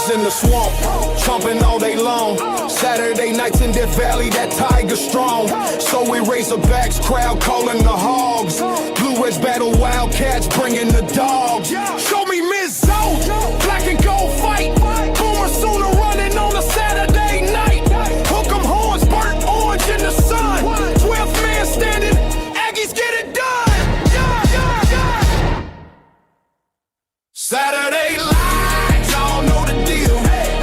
In the swamp, chomping all day long. Saturday nights in Death Valley, that tiger strong. So we Razorbacks, crowd calling the hogs. Blue Ridge battle Wildcats, bringing the dogs. Show me Miss Zoe, black and gold fight. Boomer sooner running on a Saturday night. Hook 'em horns, burnt orange in the sun. 12th man standing, Aggies get it done. Saturday lights, y'all know the deal.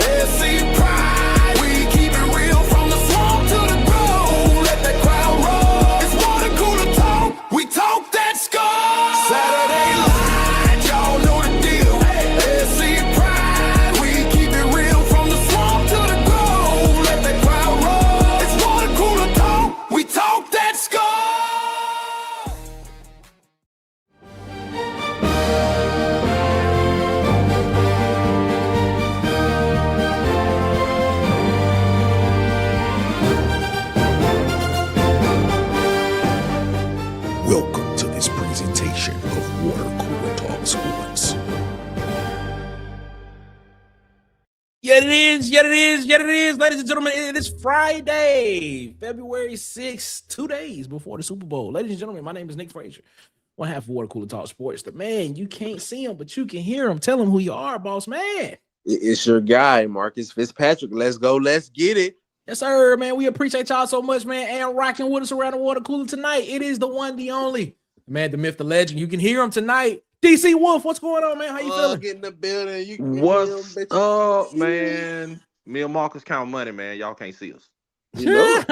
SC pride, we keep it real from the swamp to the grove. Let that crowd roll. It's water cooler talk, we talk that score. Saturday lights, y'all know the deal. SC pride, we keep it real from the swamp to the grove. Let that crowd roll. It's water cooler talk, we talk that score. Welcome to this presentation of Water Cooler Talk Sports. Yet it is, ladies and gentlemen. It is Friday, February 6th, 2 days before the Super Bowl. Ladies and gentlemen, my name is Nick Frazier, one half of Water Cooler Talk Sports. The man, you can't see him, but you can hear him. Tell him who you are, boss man. It's your guy, Marcus Fitzpatrick. Let's go. Let's get it. Yes, sir, man. We appreciate y'all so much, man. And rocking with us around the water cooler tonight. It is the one, the only, the man, the myth, the legend. You can hear him tonight. DC Wolf, what's going on, man? How you feeling? Get in the building. You What's up, man? Me and Marcus count money, man. Y'all can't see us. You know?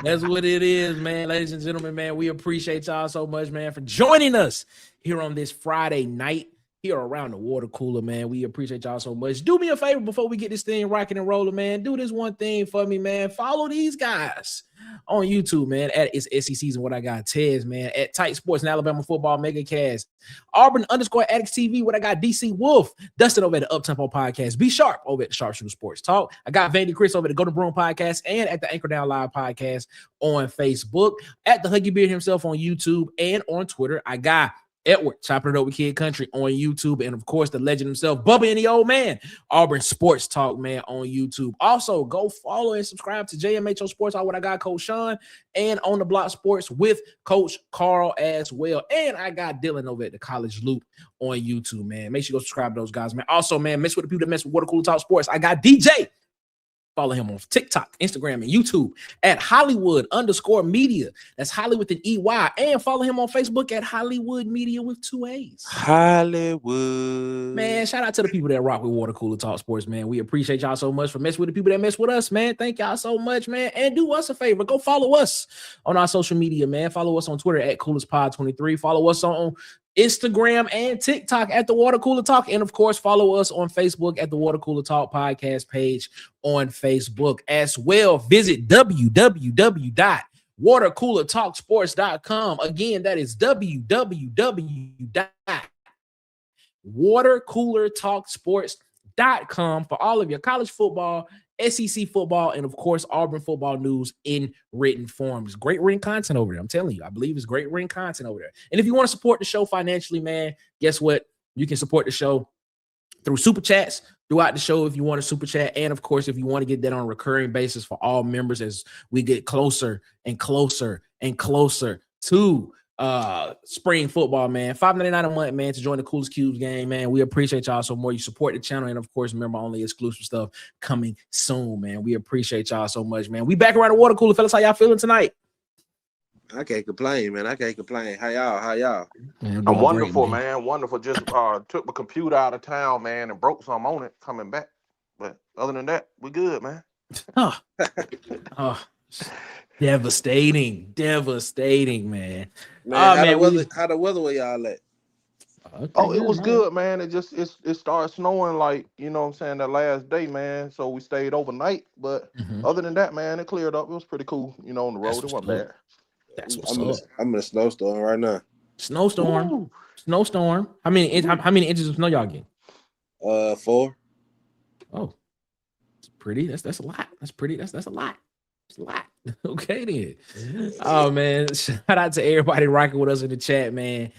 That's what it is, man. Ladies and gentlemen, man, we appreciate y'all so much, man, for joining us here on this Friday night here around the water cooler, man. We appreciate y'all so much. Do me a favor before we get this thing rocking and rolling, man. Do this one thing for me, man. Follow these guys on YouTube, man, at It's SEC Season What I Got Tez, man, at Tight Sports and Alabama Football Megacast, Auburn _Addicts TV, what I got DC Wolf, Dustin over at the Uptempo Podcast, Be Sharp over at the Sharpshooter Sports Talk. I got Vandy Chris over at the Go to Broom Podcast and at the Anchor Down Live Podcast on Facebook, at the Huggy Beard himself on YouTube and on Twitter. I got Edward, chopping it up with Kid Country on YouTube. And of course, the legend himself, Bubba and the Old Man, Auburn Sports Talk, man, on YouTube. Also, go follow and subscribe to JMHO Sports Talk, what I got Coach Sean, and On the Block Sports with Coach Carl as well. And I got Dylan over at the College Loop on YouTube, man. Make sure you go subscribe to those guys, man. Also, man, mess with the people that mess with Water Cooler Talk Sports. I got DJ. Follow him on TikTok, Instagram, and YouTube at Hollywood _media. That's Holly with an EY. And follow him on Facebook at Hollywood Media with 2 A's. Hollywood. Man, shout out to the people that rock with Water Cooler Talk Sports, man. We appreciate y'all so much for messing with the people that mess with us, man. Thank y'all so much, man. And do us a favor. Go follow us on our social media, man. Follow us on Twitter at CoolersPod23. Follow us on Instagram and TikTok at the Water Cooler Talk. And of course, follow us on Facebook at the Water Cooler Talk podcast page on Facebook as well. Visit www.watercoolertalksports.com. Again, that is www.watercoolertalksports.com. Introductory.com for all of your college football, SEC football, and of course, Auburn football news in written form. It's great written content over there. I'm telling you, I believe it's great written content over there. And if you want to support the show financially, man, guess what? You can support the show through super chats throughout the show if you want to super chat. And of course, if you want to get that on a recurring basis for all members as we get closer and closer and closer to spring football, man. $5.99 a month, man, to join the Coolest Cubes game, man. We appreciate y'all so more. You support the channel, and of course, member only exclusive stuff coming soon, man. We appreciate y'all so much, man. We back around the water cooler, fellas. How y'all feeling tonight? I can't complain, man. I can't complain. How y'all? Man, I'm wonderful, great, man. Wonderful. Just took my computer out of town, man, and broke some on it coming back. But other than that, we good, man. Devastating, man. How the weather where y'all at? It was good, man. It started snowing like, you know what I'm saying, that last day, man. So we stayed overnight. But other than that, man, it cleared up. It was pretty cool, you know, on the road. It wasn't bad. That's what's up. I'm in a snowstorm right now. Snowstorm. How many inches of snow y'all getting? 4. Oh, it's pretty. That's a lot. That's pretty. That's a lot. It's a lot. Okay then. Oh man, shout out to everybody rocking with us in the chat, man.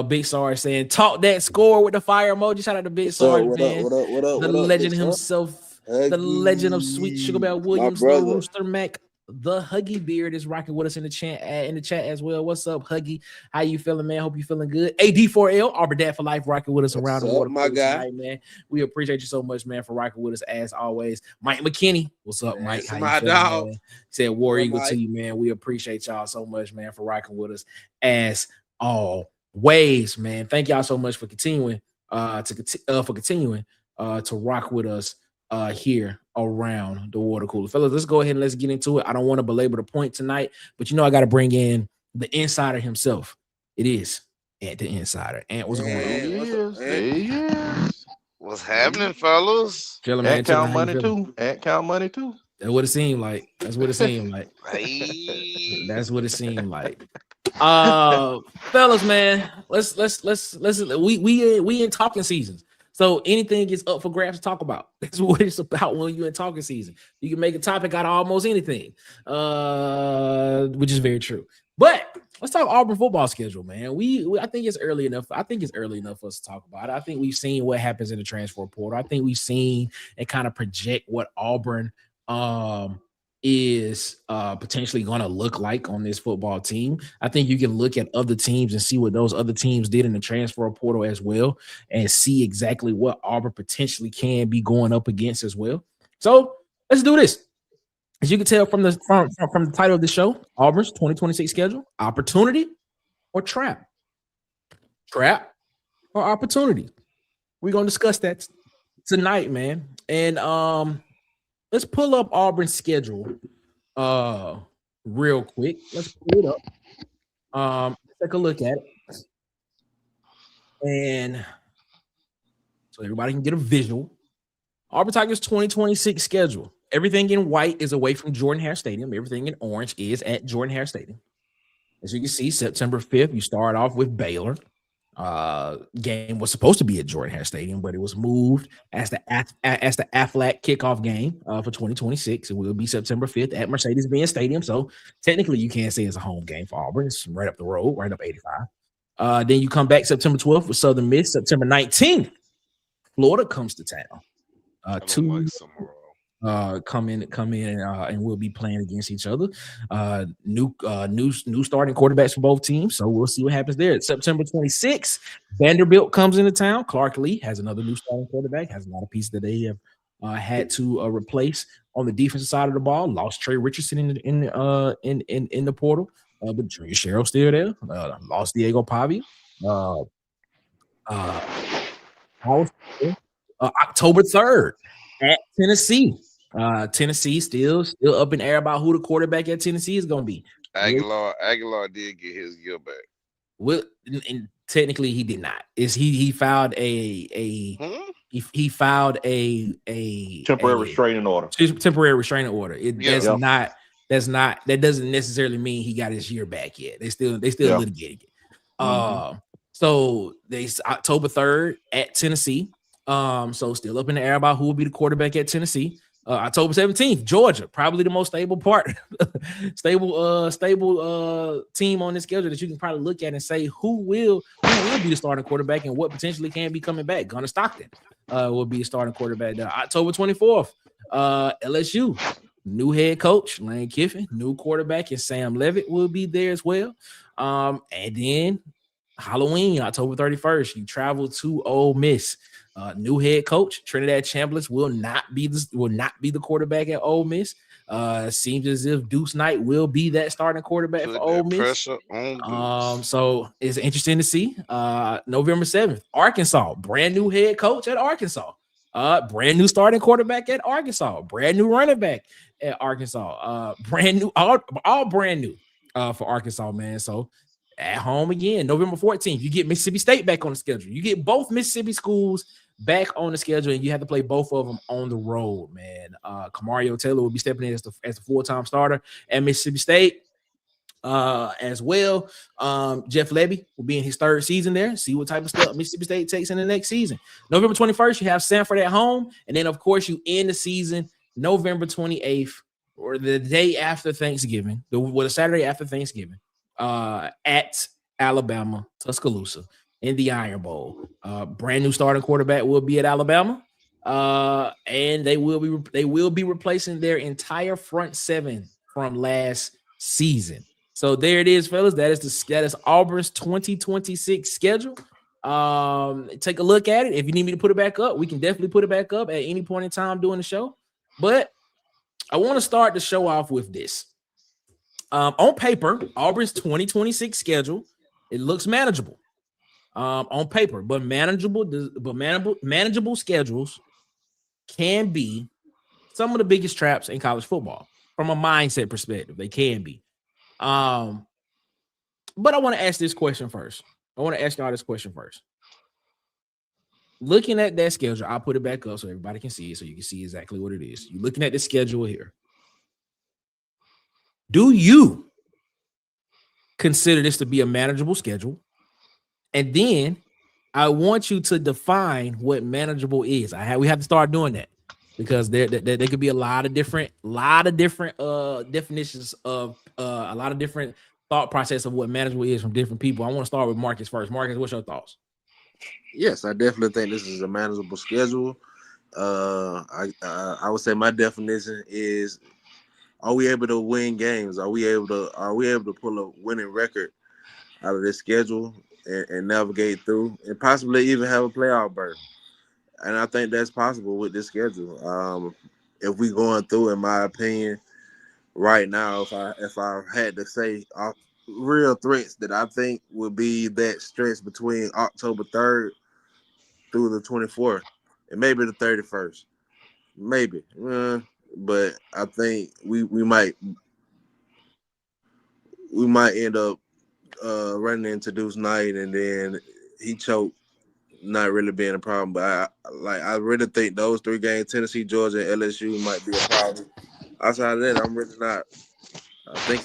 Big Sarge saying, "Talk that score with the fire emoji." Shout out to Big Sarge, man. What up? The legend himself, the legend of Sweet Sugar Bell Williams, the Rooster Mac. The Huggy Beard is rocking with us in the chat as well. What's up, Huggy? How you feeling, man? Hope you feeling good. AD4L, Auburn Dad for Life, rocking with us around the water. My guy, tonight, man. We appreciate you so much, man, for rocking with us as always. Mike McKinney, what's up, Mike? How you feeling, dog. Man? Said War Eagle to you, man. We appreciate y'all so much, man, for rocking with us as always, man. Thank y'all so much for continuing to rock with us here around the water cooler. Fellas, let's go ahead and let's get into it. I don't want to belabor the point tonight, but you know I got to bring in the insider himself. It is Ant the Insider. Ant, what's going on? What's happening, fellas? Chilling, Ant man. count money too. Ant count money too. That's what it seemed like. That's what it seemed like. Fellas, man, we in talking seasons. So anything is up for grabs to talk about. That's what it's about when you're in talking season. You can make a topic out of almost anything, which is very true. But let's talk Auburn football schedule, man. I think it's early enough. I think it's early enough for us to talk about it. I think we've seen what happens in the transfer portal. I think we've seen and kind of project what Auburn is potentially going to look like on this football team. I think you can look at other teams and see what those other teams did in the transfer portal as well and see exactly what Auburn potentially can be going up against as well. So let's do this. As you can tell from the title of the show, Auburn's 2026 schedule: opportunity or trap? Trap or opportunity? We're going to discuss that tonight, man. And let's pull up Auburn's schedule real quick. Let's pull it up. Take a look at it. And so everybody can get a visual. Auburn Tigers 2026 schedule. Everything in white is away from Jordan-Hare Stadium. Everything in orange is at Jordan-Hare Stadium. As you can see, September 5th, you start off with Baylor. Game was supposed to be at Jordan-Hare Stadium, but it was moved as the Aflac kickoff game for 2026. It will be September 5th at Mercedes-Benz Stadium. So technically, you can't say it's a home game for Auburn. It's right up the road, right up 85. Then you come back September 12th with Southern Miss. September 19th, Florida comes to town. Come in and we'll be playing against each other. New starting quarterbacks for both teams, so we'll see what happens there. September 26th, Vanderbilt comes into town. Clark Lee has another new starting quarterback, has a lot of pieces that they have had to replace on the defensive side of the ball. Lost Trey Richardson in the portal, but Junior Sherrill still there. Lost Diego Pavia. October 3rd at Tennessee. Tennessee still up in the air about who the quarterback at Tennessee is going to be. Aguilar did get his year back. Well, and technically he did not. He filed he filed a temporary restraining order. Temporary restraining order. That doesn't necessarily mean he got his year back yet. They still litigating it. So they October 3rd at Tennessee. So still up in the air about who will be the quarterback at Tennessee. October 17th, Georgia, probably the most stable team on this schedule that you can probably look at and say who will be the starting quarterback and what potentially can be coming back. Gunnar Stockton will be the starting quarterback there. October 24th, LSU, new head coach Lane Kiffin, new quarterback and Sam Levitt will be there as well. And then Halloween, October 31st, you travel to Ole Miss. New head coach Trinidad Chambliss will not be the quarterback at Ole Miss. Seems as if Deuce Knight will be that starting quarterback for Put Ole that Miss. pressure on Deuce. So it's interesting to see. November 7th, Arkansas, brand new head coach at Arkansas. Brand new starting quarterback at Arkansas. Brand new running back at Arkansas. Brand new, all brand new for Arkansas, man. So at home again, November 14th, you get Mississippi State back on the schedule. You get both Mississippi schools back on the schedule, and you have to play both of them on the road, man. Kamario Taylor will be stepping in as the full-time starter at Mississippi State as well. Jeff Levy will be in his third season there. See what type of stuff Mississippi State takes in the next season. November 21st, you have Sanford at home, and then, of course, you end the season November 28th or the day after Thanksgiving, the Saturday after Thanksgiving, at Alabama, Tuscaloosa in the Iron Bowl. Brand new starting quarterback will be at Alabama, and they will be replacing their entire front seven from last season. So there it is, fellas. That is Auburn's 2026 schedule. Take a look at it. If you need me to put it back up, we can definitely put it back up at any point in time during the show. But I want to start the show off with this. On paper, Auburn's 2026 schedule, it looks manageable. On paper, but manageable schedules can be some of the biggest traps in college football from a mindset perspective. They can be. But I want to ask this question first. I want to ask y'all this question first. Looking at that schedule, I'll put it back up so everybody can see it, so you can see exactly what it is. You're looking at the schedule here. Do you consider this to be a manageable schedule? And then I want you to define what manageable is. We have to start doing that because there could be a lot of different definitions of a lot of different thought process of what manageable is from different people. I want to start with Marcus first. Marcus, what's your thoughts? Yes, I definitely think this is a manageable schedule. I would say my definition is: are we able to win games? Are we able to pull a winning record out of this schedule and navigate through and possibly even have a playoff berth? And I think that's possible with this schedule. If we going through, in my opinion, right now, if I had to say real threats that I think would be that stretch between October 3rd through the 24th and maybe the 31st, maybe. But I think we might end up running into Deuce Knight, and then he choked, not really being a problem. But I really think those three games, Tennessee, Georgia, and LSU, might be a problem. Outside of that, I'm really not. I think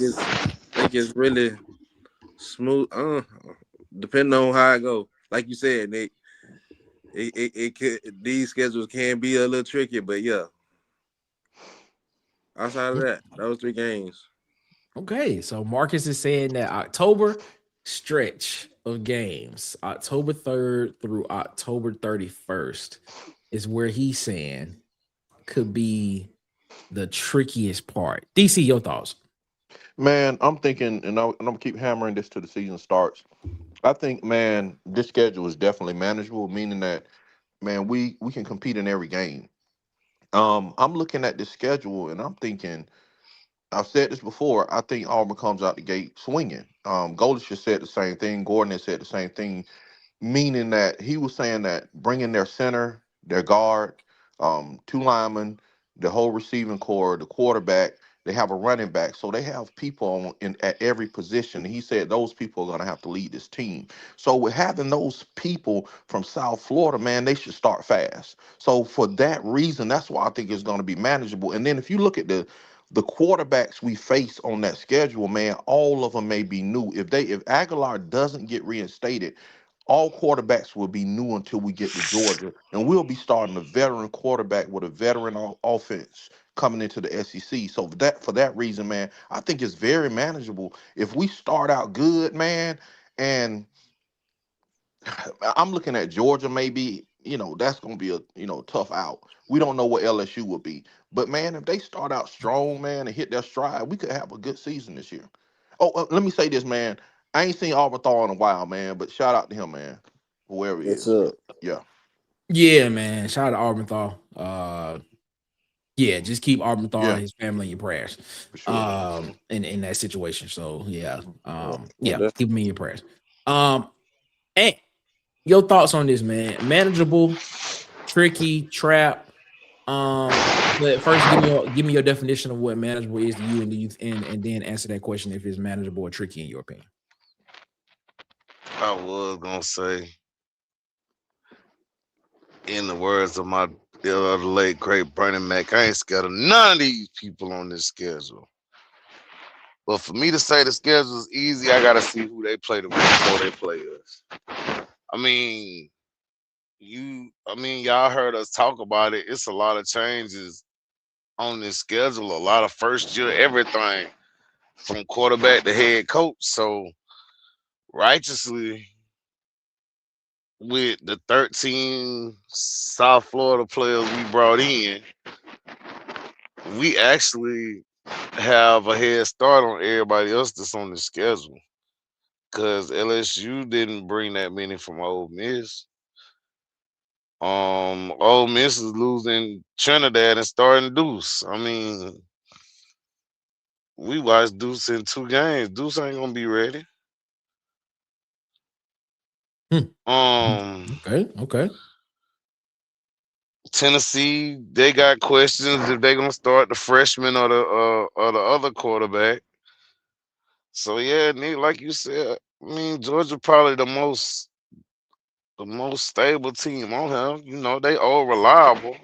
it's really smooth. Depending on how I go, like you said, Nick, these schedules can be a little tricky, but yeah. Outside of that, those three games. Okay, so Marcus is saying that October stretch of games, October 3rd through October 31st, is where he's saying could be the trickiest part. DC, your thoughts? Man, I'm thinking, and I'm gonna keep hammering this till the season starts. I think, man, this schedule is definitely manageable, meaning that, man, we can compete in every game. I'm looking at this schedule and I'm thinking, I've said this before, I think Auburn comes out the gate swinging. Goldich just said the same thing. Gordon has said the same thing, meaning that he was saying that bringing their center, their guard, two linemen, the whole receiving core, the quarterback, they have a running back. So they have people at every position. He said those people are going to have to lead this team. So with having those people from South Florida, man, they should start fast. So for that reason, that's why I think it's going to be manageable. And then if you look at the quarterbacks we face on that schedule, man, all of them may be new. If Aguilar doesn't get reinstated, all quarterbacks will be new until we get to Georgia, and we'll be starting a veteran quarterback with a veteran offense coming into the SEC. So for that reason, man, I think it's very manageable if we start out good, man. And I'm looking at Georgia, maybe, that's going to be a tough out. We don't know what LSU will be. But, man, if they start out strong, man, and hit their stride, we could have a good season this year. Oh, let me say this, man. I ain't seen Auburn in a while, man, but shout out to him, man, whoever he What's is. up? Yeah. Yeah, man. Shout out to Arbenthal. Yeah, just keep Arbenthal Yeah, and his family in your prayers. for sure. In that situation. So yeah, Yeah. keep them in your prayers. And your thoughts on this, man? Manageable, tricky, trap. But first, give me your definition of what manageable is to you, and then answer that question if it's manageable or tricky in your opinion. I was gonna say, in the words of my the late great Bernie Mac, I ain't scared of none of these people on this schedule. But for me to say the schedule is easy, I gotta see who they play before they play us. I mean, y'all heard us talk about it. It's a lot of changes on this schedule, a lot of first year everything from quarterback to head coach. So righteously, with the 13 South Florida players we brought in, we actually have a head start on everybody else that's on the schedule. Because LSU didn't bring that many from Ole Miss. Ole Miss is losing Trinidad and starting Deuce. I mean, we watched Deuce in 2 games. Deuce ain't gonna be ready. Okay. Tennessee, they got questions if they're gonna start the freshman or the other quarterback. So yeah, Nick, like you said, I mean Georgia probably the most stable team on here. They all reliable,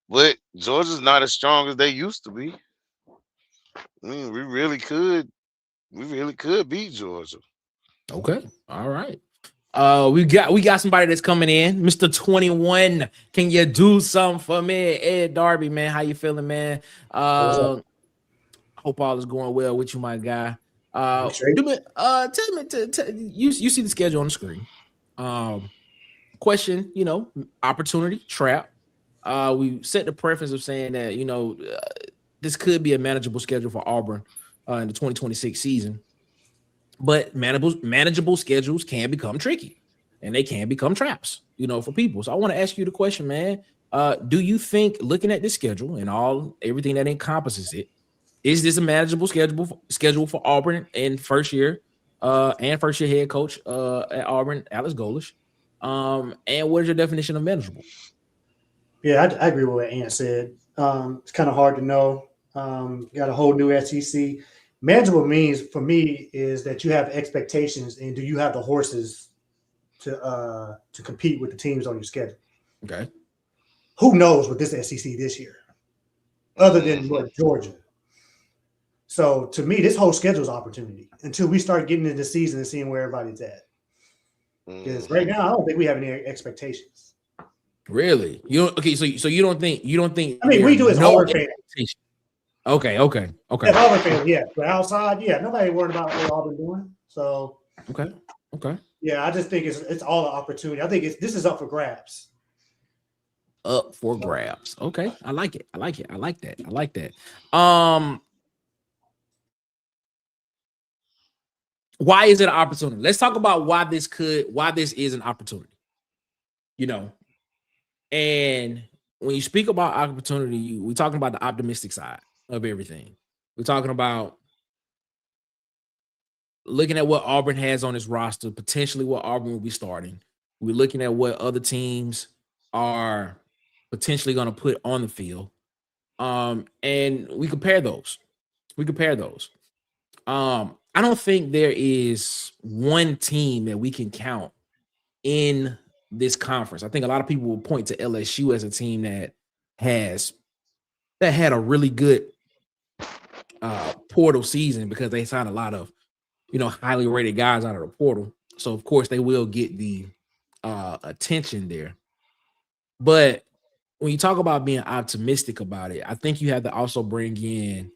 but Georgia's not as strong as they used to be. I mean, we really could beat Georgia. Okay. All right. We got somebody that's coming in, Mr. 21. Can you do something for me, Ed Darby, man? How you feeling, man? Hope all is going well with you, my guy. Tell me, you see the schedule on the screen. Question, opportunity trap. We set the preference of saying that this could be a manageable schedule for Auburn in the 2026 season. But manageable schedules can become tricky, and they can become traps, for people. So I want to ask you the question, man. Do you think, looking at this schedule and everything that encompasses it, is this a manageable schedule for Auburn and first year head coach at Auburn, Alex Golish? And what is your definition of manageable? Yeah, I agree with what Ant said. It's kind of hard to know. Got a whole new SEC. Manageable means for me is that you have expectations, and do you have the horses to compete with the teams on your schedule? Okay. Who knows with this SEC this year, other than Georgia? So to me, this whole schedule is opportunity until we start getting into the season and seeing where everybody's at. Because right now, I don't think we have any expectations. Really? So you don't think? I mean, we do as Auburn fans. Okay. As Auburn fans, yeah. But outside, yeah, nobody worried about what Auburn doing. So okay. Yeah, I just think it's all an opportunity. I think this is up for grabs. Up for grabs. Okay, I like it. I like that. Why is it an opportunity? Let's talk about why this is an opportunity. And when you speak about opportunity, we're talking about the optimistic side of everything. We're talking about looking at what Auburn has on its roster, potentially what Auburn will be starting. We're looking at what other teams are potentially going to put on the field. And we compare those. I don't think there is one team that we can count in this conference. I think a lot of people will point to LSU as a team that had a really good portal season because they signed a lot of highly rated guys out of the portal. So of course they will get the attention there. But when you talk about being optimistic about it, I think you have to also bring in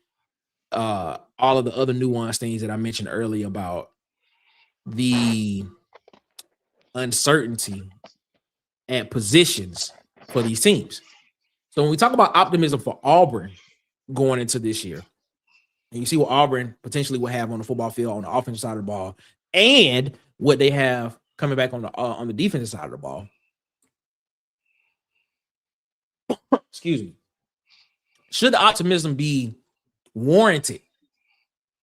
all of the other nuanced things that I mentioned earlier about the uncertainty at positions for these teams. So when we talk about optimism for Auburn going into this year, and you see what Auburn potentially will have on the football field on the offensive side of the ball, and what they have coming back on the defensive side of the ball. Excuse me. Should the optimism be warranted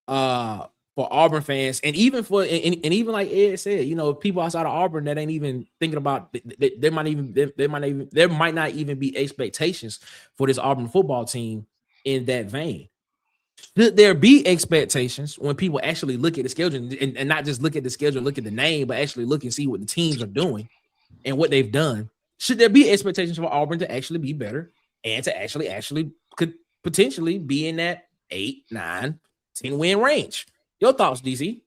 for Auburn fans, and even for and even like Ed said, you know, people outside of Auburn that ain't even thinking about there might not even be expectations for this Auburn football team in that vein. Should there be expectations when people actually look at the schedule and not just look at the schedule, look at the name, but actually look and see what the teams are doing and what they've done? Should there be expectations for Auburn to actually be better and to actually could potentially be in that 8, 9, 10 win range? Your thoughts, DC?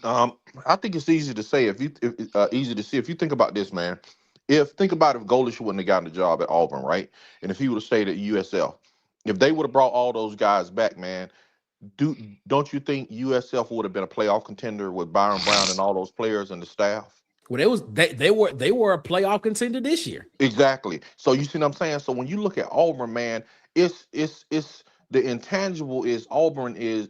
I think it's easy to say easy to see if you think about this, man. Think about if Golish wouldn't have gotten the job at Auburn, right? And if he would have stayed at USF, if they would have brought all those guys back, man, don't you think USF would have been a playoff contender with Byron Brown and all those players and the staff? Well, they were a playoff contender this year. Exactly. So you see what I'm saying? So when you look at Auburn, man, it's the intangible is Auburn is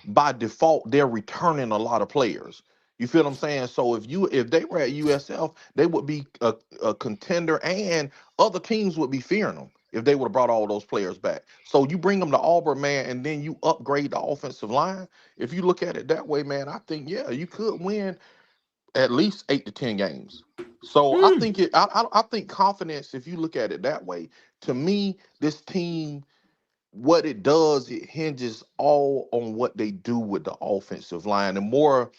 by default they're returning a lot of players. You feel what I'm saying? So if they were at USF, they would be a contender, and other teams would be fearing them if they would have brought all those players back. So you bring them to Auburn, man, and then you upgrade the offensive line. If you look at it that way, man, I think you could win at least 8 to 10 games. So I think I think confidence, if you look at it that way, to me, this team, what it does, it hinges all on what they do with the offensive line, and more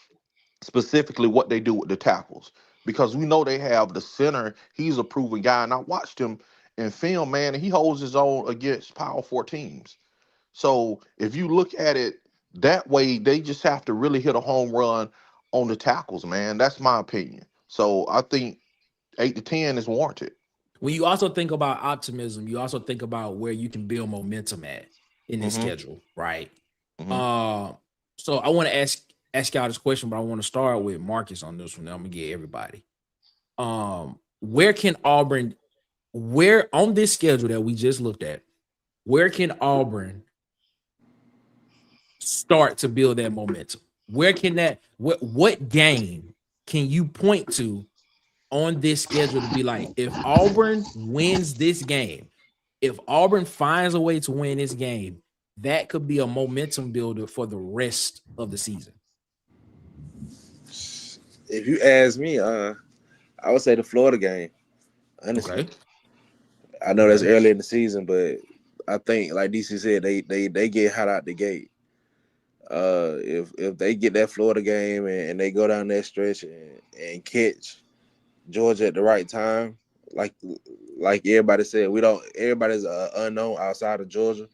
specifically what they do with the tackles. Because we know they have the center, he's a proven guy, and I watched him in film, man, and he holds his own against Power 4 teams. So if you look at it that way, they just have to really hit a home run on the tackles, man. That's my opinion. So I think 8 to 10 is warranted. When you also think about optimism, you also think about where you can build momentum at in this schedule, right? So I want to ask y'all this question, but I want to start with Marcus on this one. I'm gonna get everybody. Where can Auburn, where on this schedule that we just looked at, where can Auburn start to build that momentum? Where can what game can you point to on this schedule to be like, if Auburn wins this game, if Auburn finds a way to win this game, that could be a momentum builder for the rest of the season? If you ask me, I would say the Florida game. Honestly, Okay. I know that's early in the season, but I think, like DC said, they get hot out the gate. If they get that Florida game and they go down that stretch and catch Georgia at the right time, like everybody said, everybody's unknown outside of Georgia.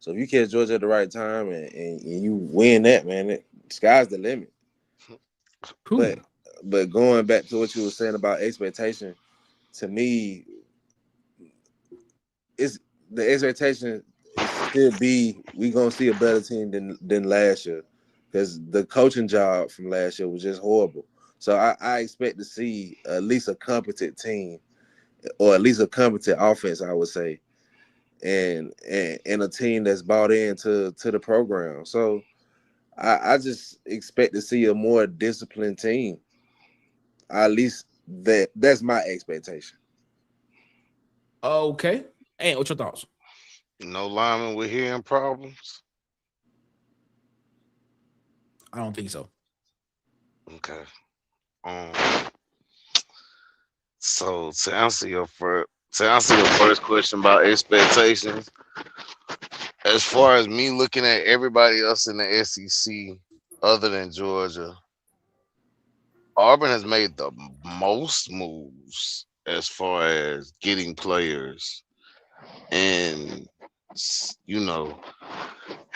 So if you catch Georgia at the right time and you win that, man, sky's the limit. Cool. But going back to what you were saying about expectation, to me, it's the expectation should be we gonna see a better team than last year, because the coaching job from last year was just horrible. So I expect to see at least a competent team, or at least a competent offense, I would say, and a team that's bought into the program. So I just expect to see a more disciplined team. At least that's my expectation. Okay. And what's your thoughts? No lineman with hearing problems. I don't think so. Okay. So to answer your first question about expectations, as far as me looking at everybody else in the SEC other than Georgia, Auburn has made the most moves as far as getting players and, you know,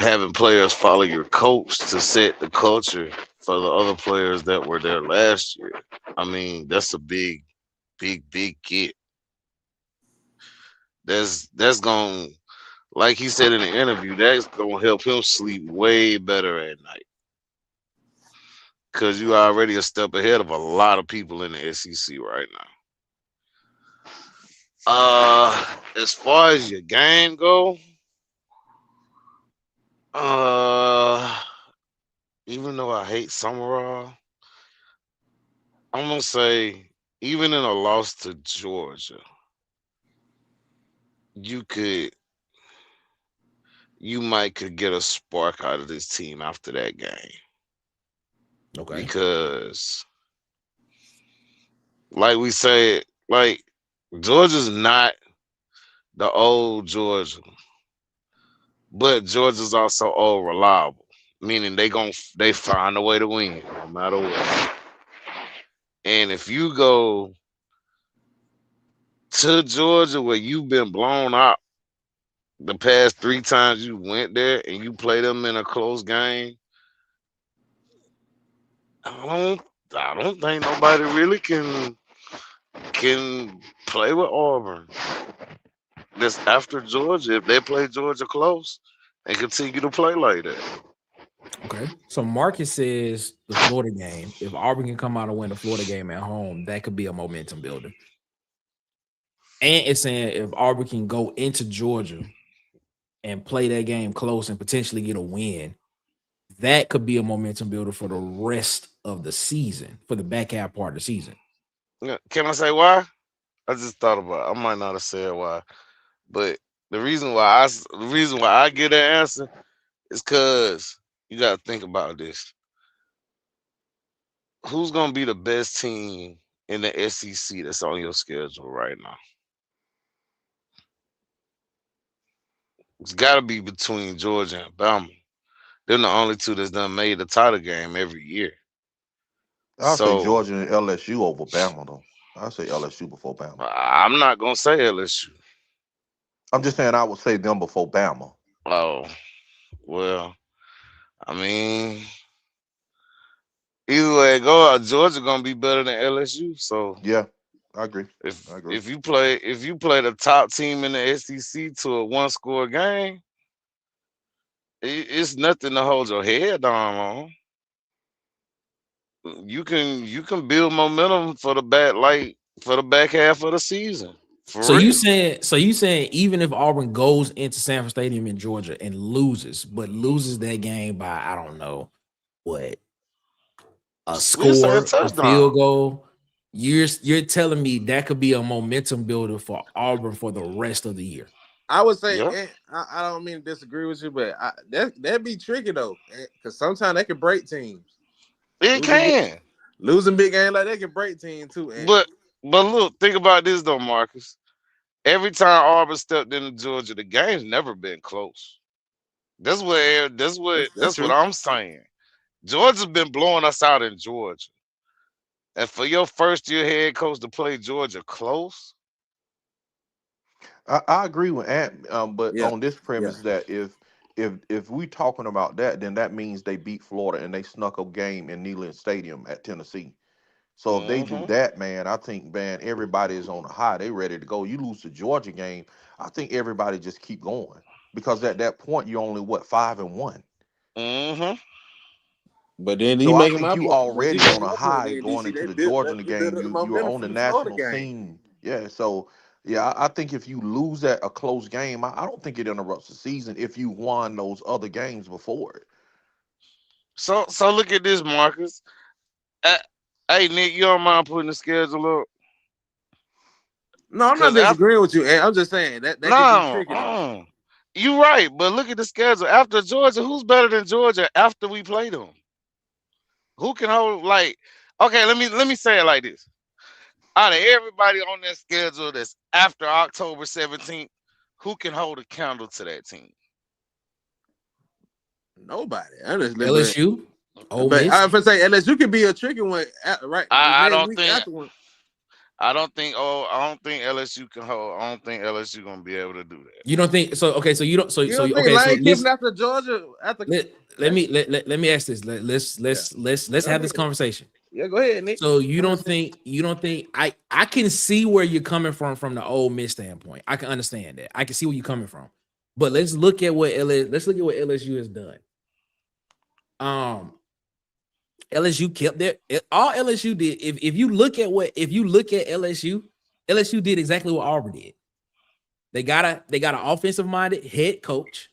having players follow your coach to set the culture for the other players that were there last year. I mean, that's a big get. That's gonna, like he said in the interview, that's gonna help him sleep way better at night. Cause you already a step ahead of a lot of people in the SEC right now. As far as your game go, even though I hate Summerall, I'm gonna say even in a loss to Georgia, you might could get a spark out of this team after that game. Okay. Because like we said, like Georgia's not the old Georgia, but Georgia's also old reliable, meaning they find a way to win no matter what. And if you go to Georgia where you've been blown out the past 3 times you went there and you play them in a close game, I don't think nobody really can play with Auburn. This after Georgia, if they play Georgia close and continue to play like that. Okay. So Marcus says the Florida game, if Auburn can come out and win the Florida game at home, that could be a momentum builder. And it's saying if Auburn can go into Georgia and play that game close and potentially get a win, that could be a momentum builder for the rest of the season, for the back half part of the season. Can I say why? I just thought about it. I might not have said why, but the reason why I get that answer is because you got to think about this. Who's gonna be the best team in the SEC that's on your schedule right now? It's got to be between Georgia and Bama. They're the only two that's done made the title game every year. I'll say So Georgia and LSU over Bama, though. I'll say LSU before Bama. I'm not gonna say LSU. I'm just saying I would say them before Bama. Oh, well, I mean, either way it go, Georgia gonna be better than LSU. So Yeah, I agree. if you play the top team in the SEC to a 1-score game, it's nothing to hold your head down on. You can build momentum for the back half of the season. So you saying even if Auburn goes into Sanford Stadium in Georgia and loses that game by, I don't know what, a score, a field goal, you're telling me that could be a momentum builder for Auburn for the rest of the year? I would say, I don't mean to disagree with you, but that'd be tricky though, because sometimes they can break teams. It can. Losing big game like that can break teams too. But look, think about this though, Marcus. Every time Auburn stepped into Georgia, the game's never been close. That's what I'm saying. Georgia's been blowing us out in Georgia. And for your first year head coach to play Georgia close. I agree with Ant, but on this premise that if we talking about that, then that means they beat Florida and they snuck a game in Neyland Stadium at Tennessee. So if they do that, man, I think, man, everybody is on a high. They ready to go. You lose the Georgia game, I think everybody just keep going because at that point you're only 5-1. But then so I think you already on a high going into the Georgia game. You're on the national scene. Yeah. So yeah, I think if you lose at a close game, I don't think it interrupts the season if you won those other games before it. So look at this, Marcus. Hey, Nick, you don't mind putting the schedule up? No, I'm not disagreeing with you. I'm just saying that could be tricky. You're right, but look at the schedule. After Georgia, who's better than Georgia after we play them? Who can hold, like, okay, let me say it like this. Out of everybody on that schedule that's after October 17th, who can hold a candle to that team? Nobody. Honestly, LSU. But I would say LSU could be a tricky one, right? I I don't think LSU can hold. I don't think LSU gonna be able to do that. You don't think so? Okay, so you don't. So You so don't think okay. So Lane listen, Kiffin after Georgia after? let me ask this. Let's have this conversation. Yeah, go ahead, Nick. So you don't think I can see where you're coming from the Ole Miss standpoint. I can understand that. I can see where you're coming from. But let's look at what LSU has done. LSU kept their all LSU did. If you look at LSU did exactly what Auburn did. They got an offensive minded head coach.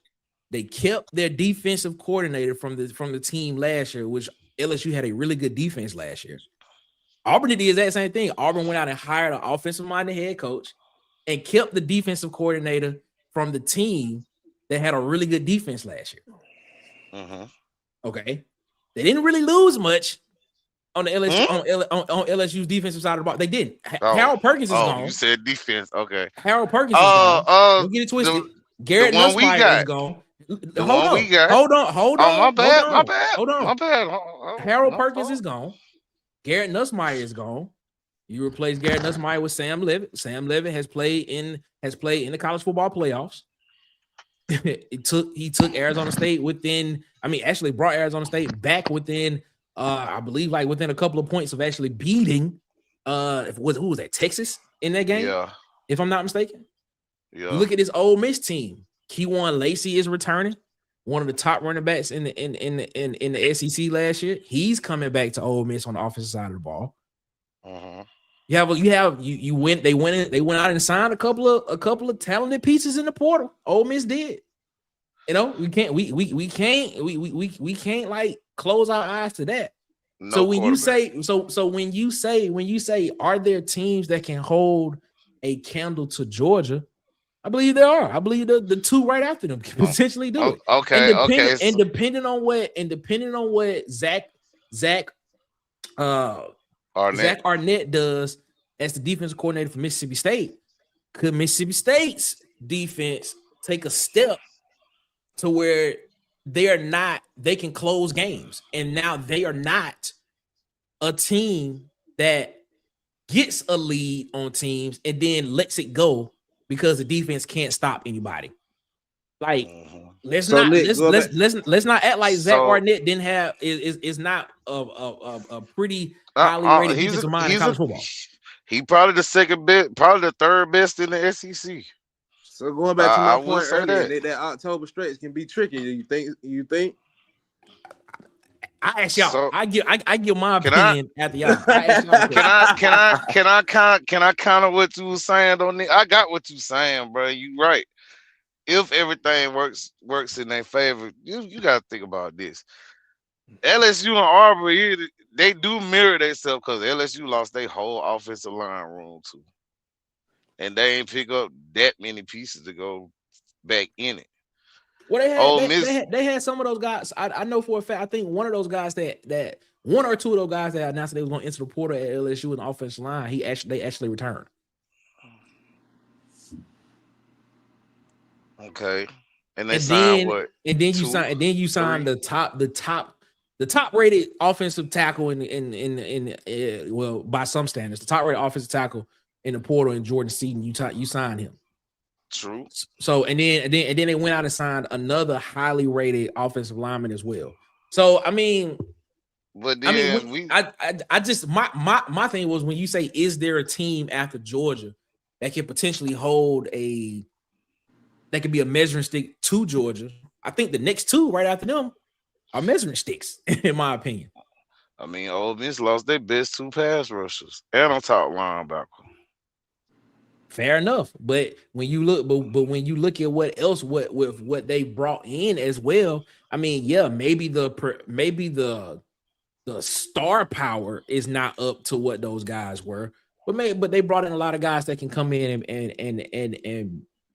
They kept their defensive coordinator from the team last year, which LSU had a really good defense last year. Auburn did the exact same thing. Auburn went out and hired an offensive minded head coach and kept the defensive coordinator from the team that had a really good defense last year. Okay. They didn't really lose much on the LSU on LSU's defensive side of the ball. They didn't. Harold Perkins is gone. You said defense. Okay. Harold Perkins is gone. Don't get it twisted. Garrett the one we Nussmeier got. is gone. The one we got. Hold on. Oh, my bad. Hold on. My bad. Harold Perkins is gone. Garrett Nussmeier is gone. You replace Garrett Nussmeier with Sam Levitt. Sam Levitt has played in the college football playoffs. He took Arizona State actually brought Arizona State back within I believe like within a couple of points of actually beating who was that, Texas in that game? Yeah. If I'm not mistaken. Yeah. You look at this Ole Miss team. Keywan Lacey is returning, one of the top running backs in the SEC last year. He's coming back to Ole Miss on the offensive side of the ball. They went out and signed a couple of talented pieces in the portal. Ole Miss did. You know, we can't like close our eyes to that. No, so when you say are there teams that can hold a candle to Georgia? I believe there are. I believe the two right after them can potentially do it. Okay. And depending on what Zach Arnett does as the defensive coordinator for Mississippi State, could Mississippi State's defense take a step to where they can close games, and now they are not a team that gets a lead on teams and then lets it go because the defense can't stop anybody. Like, let's not act like Zach Arnett didn't have is not a pretty highly rated defensive mind in college football. He probably the second best, probably the third best in the SEC. So going back to my point earlier, that October stretch can be tricky. You think? I ask y'all. So, I give my opinion at the y'all. Can I counter what you were saying on it? I got what you saying, bro. You right. If everything works in their favor, you got to think about this. LSU and Auburn, they do mirror themselves because LSU lost their whole offensive line room too, and they ain't pick up that many pieces to go back in it. Well, they had some of those guys. I know for a fact. I think one of those guys that one or two of those guys that announced they was going to enter the portal at LSU in the offensive line, they actually returned. Okay, and they signed what? And then you signed the top rated offensive tackle well, by some standards, the top rated offensive tackle in the portal in Jordan Seaton. You signed him. True. So and then they went out and signed another highly rated offensive lineman as well. So I mean, but then I just my thing was when you say, is there a team after Georgia that can potentially that could be a measuring stick to Georgia? I think the next two right after them are measuring sticks, in my opinion. I mean, Ole Miss lost their best two pass rushers and on top linebacker. Fair enough, but when you look, when you look at what else, what they brought in as well, I mean, yeah, maybe the star power is not up to what those guys were, but they brought in a lot of guys that can come in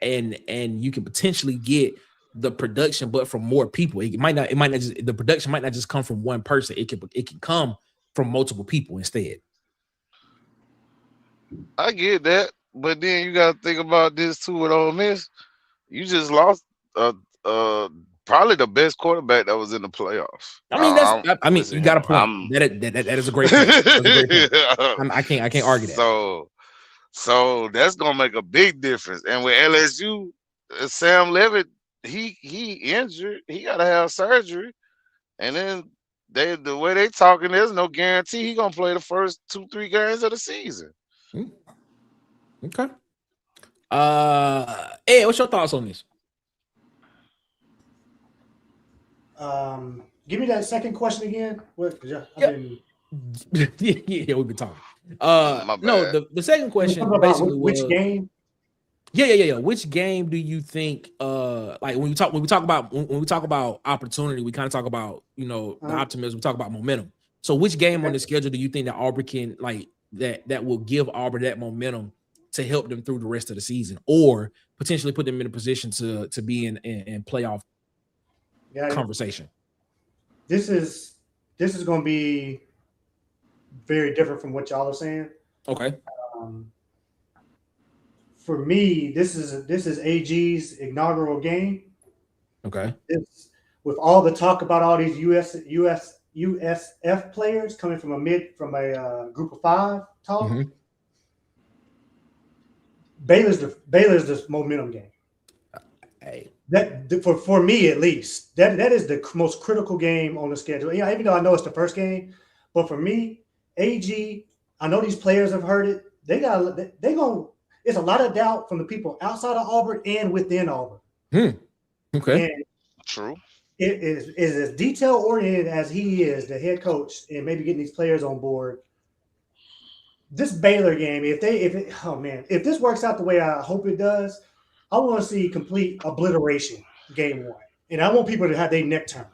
and you can potentially get the production, but from more people. The production might not just come from one person. It can come from multiple people instead. I get that. But then you got to think about this too with Ole Miss. You just lost probably the best quarterback that was in the playoffs. I mean, you got a point. That is a great point. I can't argue that. So So that's gonna make a big difference. And with LSU, Sam Levitt, he injured. He gotta have surgery. And then the way they talking, there's no guarantee he gonna play the first 2-3 games of the season. Okay. Ed, what's your thoughts on this? Give me that second question again. What? Yeah, we've been talking. My No, bad. the second question about basically which was game? Yeah. Which game do you think like when we talk about opportunity, we kind of talk about, you know, the optimism, we talk about momentum. So which game on the schedule do you think that Auburn can like that will give Auburn that momentum to help them through the rest of the season or potentially put them in a position to be in playoff conversation? This is going to be very different from what y'all are saying. Okay. For me, this is AG's inaugural game. Okay. With all the talk about all these USF players coming from a group of 5 talk. Mm-hmm. Baylor's the momentum game. Hey. That for me at least, that is the most critical game on the schedule. Yeah, even though I know it's the first game, but for me, AG, I know these players have heard it. It's a lot of doubt from the people outside of Auburn and within Auburn. Okay. And true. It is as detail oriented as he is, the head coach, and maybe getting these players on board. This Baylor game, if this works out the way I hope it does, I want to see complete obliteration game 1, and I want people to have their neck turned.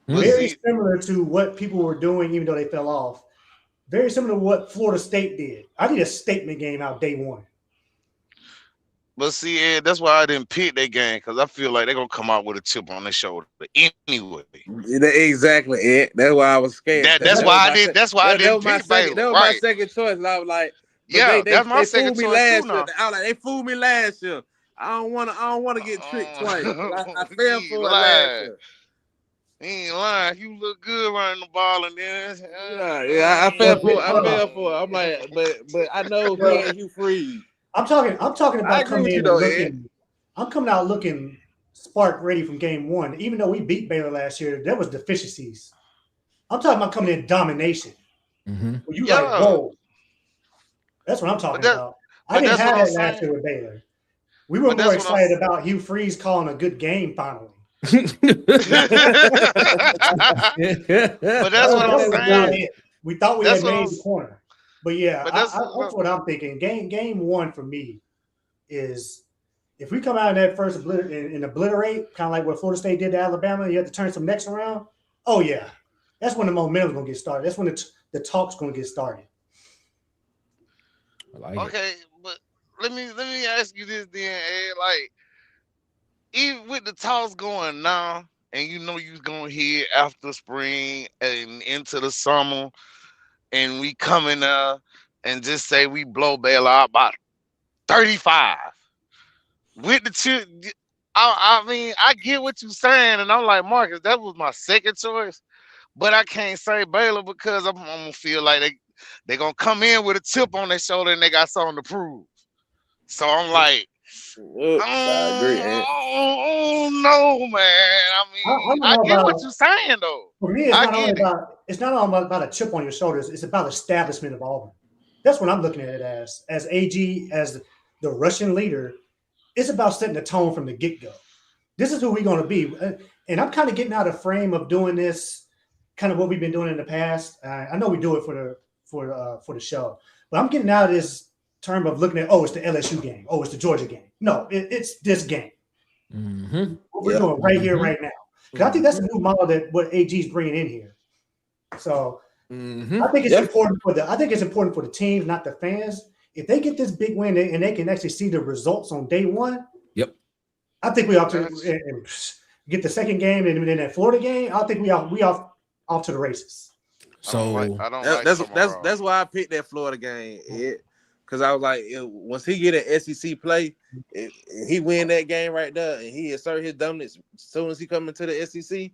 Very similar to what people were doing, even though they fell off. Very similar to what Florida State did. I need a statement game out day 1. But see, Ed, that's why I didn't pick that game because I feel like they're gonna come out with a chip on their shoulder anyway. Exactly, Ed. That's why I was scared. That's why I didn't. That's why I didn't pick Baylor. That was my second choice. And I was like, that's my second choice last too. Now I was like, they fooled me last year. I don't want to get tricked twice. I fell for it last year. He ain't lying. You look good running the ball, and then I fell for it. I'm like, but I know he ain't Hugh Freeze. I'm talking about I'm coming out looking spark ready from game 1. Even though we beat Baylor last year, there was deficiencies. I'm talking about coming in domination. Mm-hmm. Well, you like, whoa. That's what I'm talking about. I didn't have that last year with Baylor. We were more excited about Hugh Freeze calling a good game finally. But that's what I'm saying. We thought we had made the corner. But yeah, that's what I'm thinking. Game 1 for me is if we come out in that first and obliterate, kind of like what Florida State did to Alabama, you have to turn some necks around. Oh yeah, that's when the momentum's gonna get started. That's when the talk's gonna get started. Okay, but let me ask you this then, Ed. Like, even with the talks going now, and you know you're gonna hear after spring and into the summer, and we coming and just say we blow Baylor out about 35 with the I mean, I get what you're saying, and I'm like, Marcus, that was my second choice, but I can't say Baylor because I'm gonna feel like they gonna come in with a chip on their shoulder and they got something to prove. So I'm like, I agree. Oh no, man. I mean, I get what you're saying though. For me, it's not all about a chip on your shoulders. It's about establishment of Auburn. That's what I'm looking at it as AG, as the Russian leader. It's about setting the tone from the get-go. This is who we're going to be. And I'm kind of getting out of frame of doing this, kind of what we've been doing in the past. I know we do it for the show, but I'm getting out of this term of looking at, it's the LSU game. It's the Georgia game. No, it's this game. Mm-hmm. What we're doing right here, right now. Because I think that's a new model that what AG is bringing in here. So I think it's important for the teams, not the fans. If they get this big win and they can actually see the results on day 1, I think we ought to get the second game and then that Florida game. I think we off to the races. So that's why I picked that Florida game. Because I was like, once he get an SEC play, he win that game right there, and he assert his dominance as soon as he come into the SEC,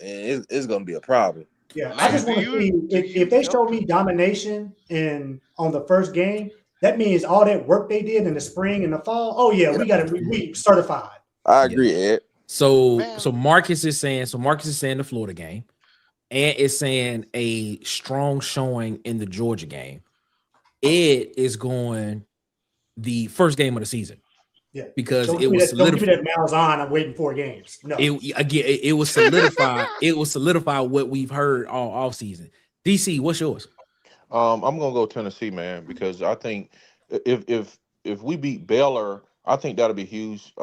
and it's gonna be a problem. Yeah, I Lance, just want to see if they show me domination in on the first game. That means all that work they did in the spring and the fall. Oh yeah, we got it. We certified. I Yeah. agree, Ed. So Man. Marcus is saying the Florida game, and is saying a strong showing in the Georgia game. Ed is going the first game of the season. Yeah, because don't it was don't give me solidified. that Malzahn. I'm waiting 4 games. No, It was solidified. It was solidified what we've heard all off season. DC, what's yours? I'm gonna go Tennessee, man, because I think if we beat Baylor, I think that'll be huge.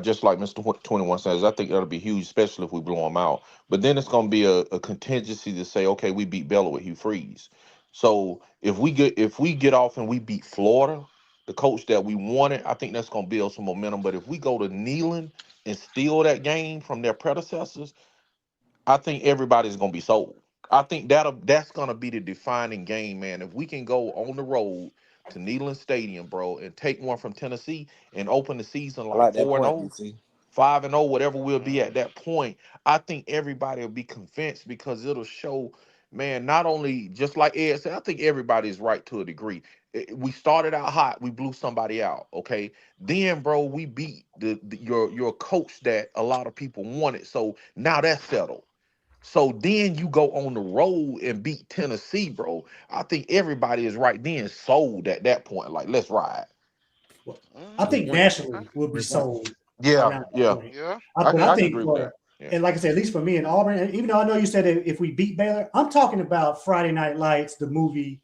Just like Mr. 21 says, I think that'll be huge, especially if we blow them out. But then it's going to be a contingency to say, okay, we beat Baylor with Hugh Freeze. So if we get off and we beat Florida, the coach that we wanted, I think that's going to build some momentum. But if we go to Neyland and steal that game from their predecessors, I think everybody's going to be sold. I think that's going to be the defining game, man. If we can go on the road to Neyland Stadium, bro, and take one from Tennessee and open the season I like like that 4-0, point, DC. 5-0, whatever we'll be at that point, I think everybody will be convinced because it'll show, man, not only just like Ed said, I think everybody is right to a degree. We started out hot, we blew somebody out, okay? Then, bro, we beat your coach that a lot of people wanted. So now that's settled. So then you go on the road and beat Tennessee, bro. I think everybody is right then sold at that point. Like, let's ride. I think nationally will be sold Yeah, around that yeah. point. Yeah. I I can think agree with that. Yeah. and like I said, at least for me in Auburn, and even though I know you said that if we beat Baylor, I'm talking about Friday Night Lights, the movie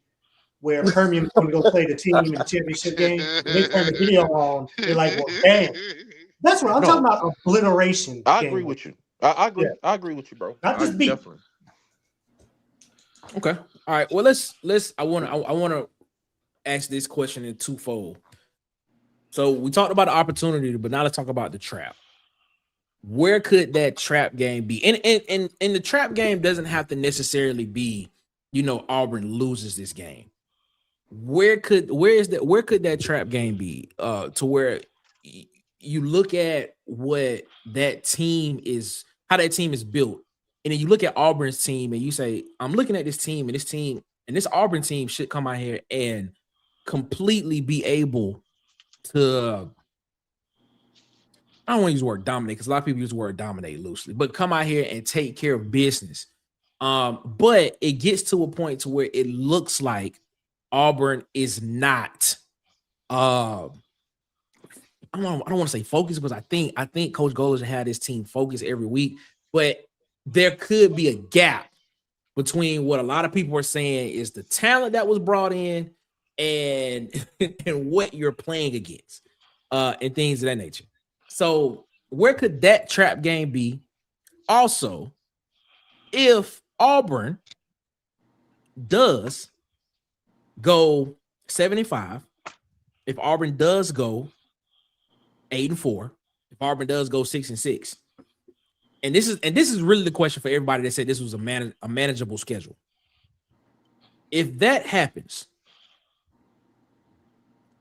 where Permian's going to go play the team in the championship game, and they turn the video on. They're like, well, damn. That's what I'm talking No, about. Obliteration. I game. agree with you. I agree. Yeah. I agree with you, bro. Not just beat. Definitely. Okay. All right. Well, let's. I want to ask this question in twofold. So we talked about the opportunity, but now let's talk about the trap. Where could that trap game be? And the trap game doesn't have to necessarily be, Auburn loses this game. Where could that trap game be? To where you look at what that team is, how that team is built, and then you look at Auburn's team and you say, I'm looking at this team, and this Auburn team should come out here and completely be able to, I don't want to use the word dominate because a lot of people use the word dominate loosely, but come out here and take care of business. But it gets to a point to where it looks like Auburn is not. I don't want to say focused because I think Coach Golders had his team focused every week, but there could be a gap between what a lot of people are saying is the talent that was brought in and what you're playing against, and things of that nature. So where could that trap game be? Also, if Auburn does go 75, if Auburn does go 8-4, if Auburn does go 6-6, and this is really the question for everybody that said this was a manageable schedule. If that happens,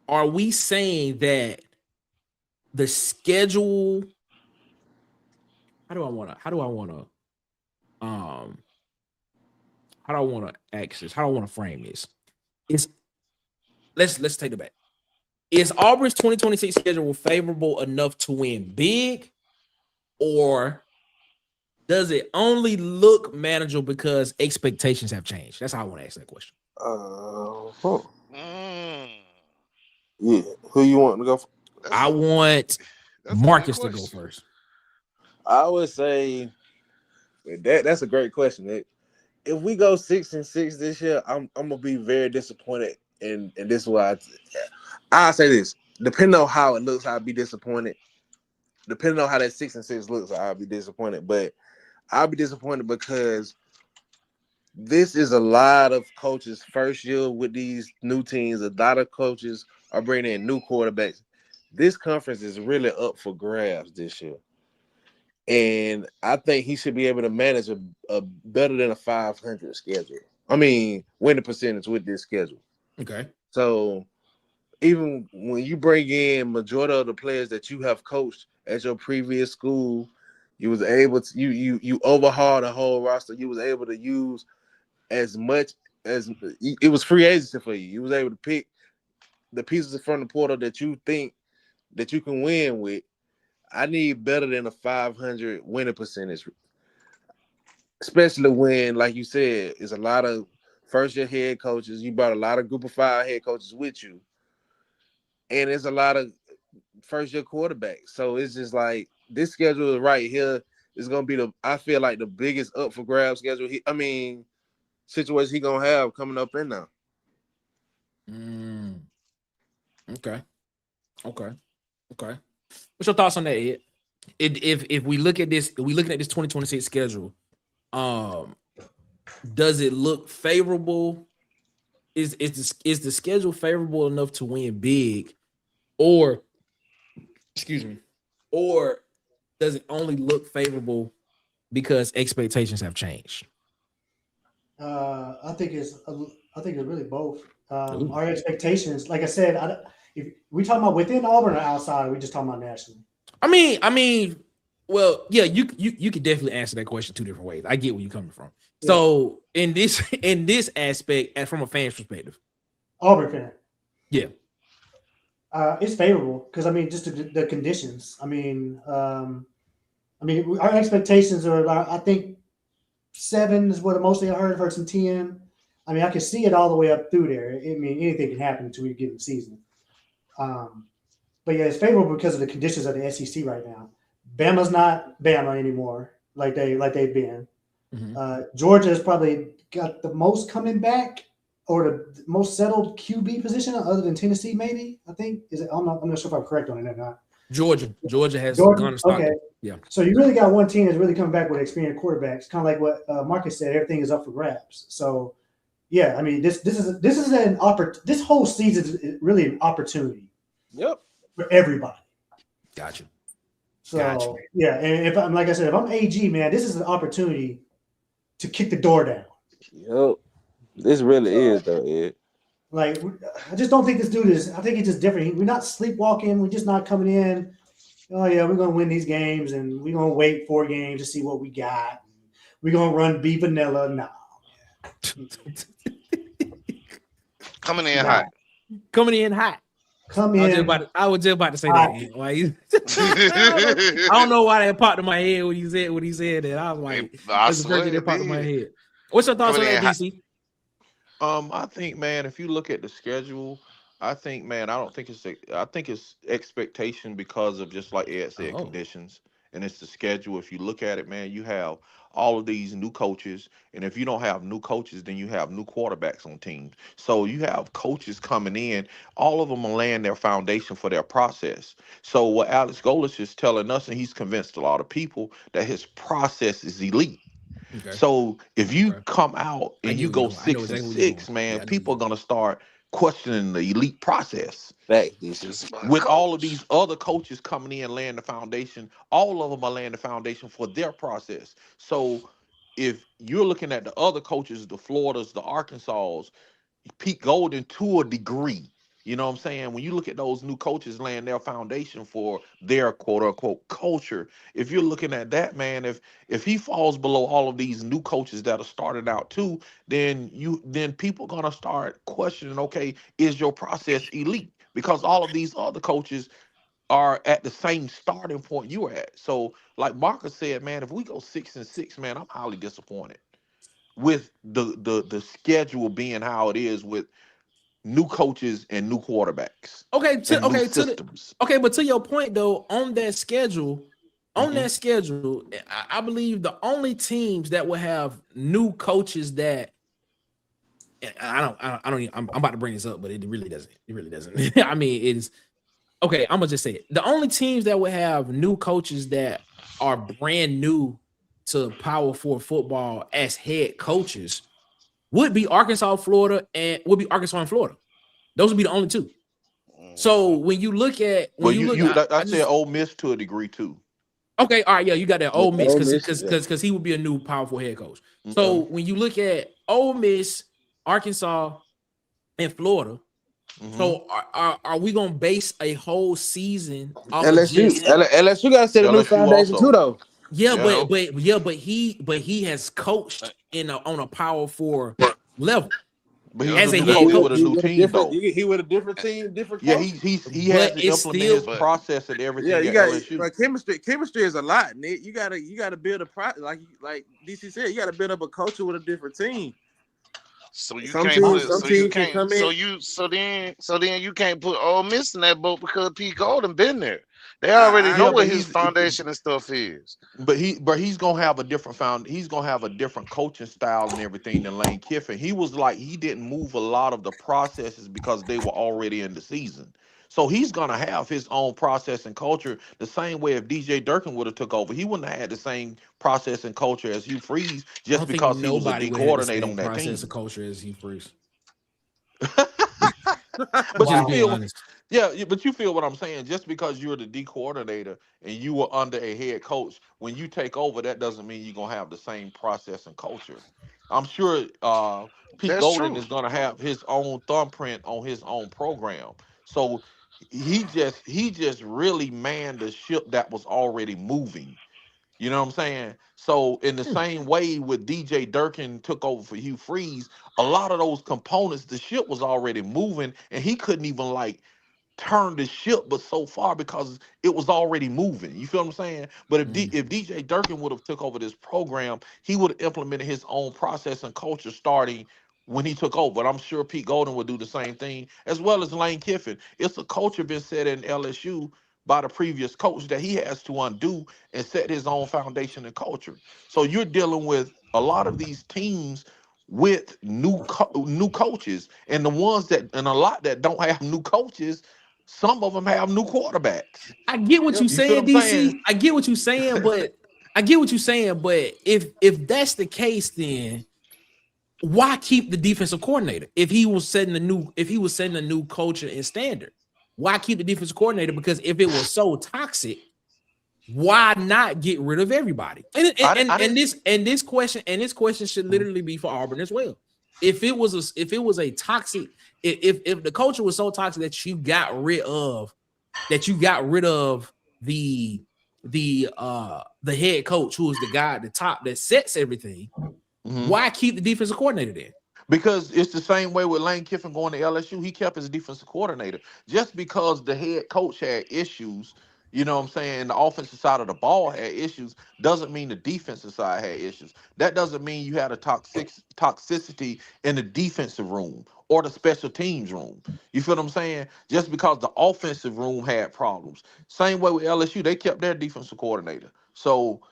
are we saying that the schedule? How do I want to ask this? How do I want to frame this? Let's take it back. Is Auburn's 2026 schedule favorable enough to win big, or does it only look manageable because expectations have changed? That's how I want to ask that question. Yeah. Who you want to go? I want Marcus to go first. I would say that's a great question. If we go 6-6 this year, I'm gonna be very disappointed, and this is why I say this. Depending on how it looks, I'll be disappointed. Depending on how that 6-6 looks, I'll be disappointed. But I'll be disappointed because this is a lot of coaches' first year with these new teams. A lot of coaches are bringing in new quarterbacks. This conference is really up for grabs this year. And I think he should be able to manage a better than a 500 schedule. I mean, winning percentage with this schedule. Okay. So even when you bring in majority of the players that you have coached at your previous school, You was able to you overhaul the whole roster. You was able to use as much as it was free agency for you. You was able to pick the pieces from the portal that you think that you can win with. I need better than a 500 winning percentage, especially when, like you said, it's a lot of first-year head coaches. You brought a lot of group of 5 head coaches with you, and there's a lot of first-year quarterbacks. So it's just like this schedule right here is gonna be I feel like the biggest up for grab schedule. Situation he gonna have coming up in now. Okay. What's your thoughts on that, Ed? If we look at this, we looking at this 2026 schedule, does it look favorable? Is the schedule favorable enough to win big, or or does it only look favorable because expectations have changed? I think it's really both. Our expectations, like I said, if we talking about within Auburn or outside, or we just talking about nationally. I mean, well, yeah, you could definitely answer that question 2 different ways. I get where you're coming from. Yeah. So in this aspect, and from a fan's perspective, Auburn fan, yeah, it's favorable because just the conditions. Our expectations are, I think, 7 is what mostly I heard some 10. I can see it all the way up through there. Anything can happen until we get in the season. But yeah, it's favorable because of the conditions of the SEC right now. Bama's not Bama anymore, like they've been. Mm-hmm. Georgia has probably got the most coming back, or the most settled QB position, other than Tennessee. Maybe I think I'm not sure if I'm correct on it or not. Georgia has gone to Stockton. Okay. Yeah. So you really got one team that's really coming back with experienced quarterbacks. Kind of like what Marcus said, everything is up for grabs. So yeah, this is an this whole season is really an opportunity. Yep. For everybody. Gotcha. So yeah, and if I'm like I said, if I'm AG, man, this is an opportunity to kick the door down. Yep. This really is though, Ed. Like, I just don't think this dude is. I think he's just different. We're not sleepwalking. We're just not coming in. Oh yeah, we're gonna win these games, and we're gonna wait 4 games to see what we got. We're gonna run B vanilla. No. Coming in hot. I was just about to say that. Like, I don't know why that popped in my head when he said that. I was like, that's the first thing that popped in my head. What's your thoughts on that, DC? I think, man, if you look at the schedule, I think it's expectation because of, just like Ed said, conditions, and it's the schedule. If you look at it, man, you have all of these new coaches, and if you don't have new coaches, then you have new quarterbacks on teams. So you have coaches coming in, all of them are laying their foundation for their process. So what Alex Golesh is telling us, and he's convinced a lot of people, that his process is elite. Okay. So if you come out and you go 6-6, man, people are gonna start questioning the elite process. With all of these other coaches coming in laying the foundation, all of them are laying the foundation for their process. So if you're looking at the other coaches, the Floridas, the Arkansas, Pete Golden, to a degree, you know what I'm saying? When you look at those new coaches laying their foundation for their quote unquote culture, if you're looking at that, man, if he falls below all of these new coaches that are starting out too, then people are gonna start questioning, okay, is your process elite? Because all of these other coaches are at the same starting point you are at. So, like Marcus said, man, if we go 6-6, man, I'm highly disappointed with the schedule being how it is, with new coaches and new quarterbacks. But to your point though, on that schedule, I believe the only teams that will have new coaches that I'm about to bring this up, but it really doesn't. It's okay. I'm gonna just say it. The only teams that will have new coaches that are brand new to Power 4 football as head coaches would be Arkansas and Florida. Those would be the only 2. So when you look at I said Ole Miss to a degree too. Okay, all right, yeah, you got that Ole Miss because he would be a new powerful head coach. Mm-hmm. So when you look at Ole Miss, Arkansas, and Florida, so are we gonna base a whole season off LSU got to set a new foundation too, though. Yeah, Yeah. but he has coached on a Power 4 level But he Yep. as was a a new head coach with coach. a new team though. He with a different team, different Yeah, culture. he has But to it's implement still his But process and Yeah, everything you at got LSU. like chemistry. Chemistry is a lot, Nick. You gotta build a like DC said. You gotta build up a culture with a different team. so you Some can't teams, put some so you teams can can't come in. so then you can't put Ole Miss in that boat because Pete Golden been there. They already I know Yeah, what but his foundation and stuff is. he's gonna have a different he's gonna have a different coaching style and everything than Lane Kiffin. He was like he didn't move a lot of the processes because they were already in the season. So he's gonna have his own process and culture the same way if DJ Durkin would have took over. He wouldn't have had the same process and culture as Hugh Freeze I just don't think because he was a nobody D would have the coordinator same on that process of team. culture as Hugh Freeze. But you Just being Wow. feel, honest. yeah, but you feel what I'm saying. Just because you're the D coordinator and you were under a head coach, when you take over, that doesn't mean you're gonna have the same process and culture. I'm sure Pete That's Golden true. is gonna have his own thumbprint on his own program. So he just really manned the ship that was already moving. You know what I'm saying? So in the same way with DJ Durkin took over for Hugh Freeze, a lot of those components, the ship was already moving, and he couldn't even like turn the ship but so far because it was already moving. You feel what I'm saying? But if DJ Durkin would have took over this program, he would have implemented his own process and culture starting when he took over. But I'm sure Pete Golden would do the same thing, as well as Lane Kiffin. It's a culture been set in LSU by the previous coach that he has to undo and set his own foundation and culture. So you're dealing with a lot of these teams with new coaches, and the ones that and a lot that don't have new coaches, some of them have new quarterbacks. I get what you're You feel what saying, I'm saying? DC. I get what you're saying, but if that's the case, then why keep the defensive coordinator if he was setting a new culture and standard? Why keep the defensive coordinator? Because if it was so toxic, why not get rid of everybody? I didn't. And this question should literally be for Auburn as well. If it was a toxic, if the culture was so toxic that you got rid of the head coach, who is the guy at the top that sets everything, Mhm. why keep the defensive coordinator then? Because it's the same way with Lane Kiffin going to LSU. He kept his defensive coordinator. Just because the head coach had issues, you know what I'm saying, the offensive side of the ball had issues, doesn't mean the defensive side had issues. That doesn't mean you had a toxicity in the defensive room or the special teams room. You feel what I'm saying? Just because the offensive room had problems. Same way with LSU, they kept their defensive coordinator. So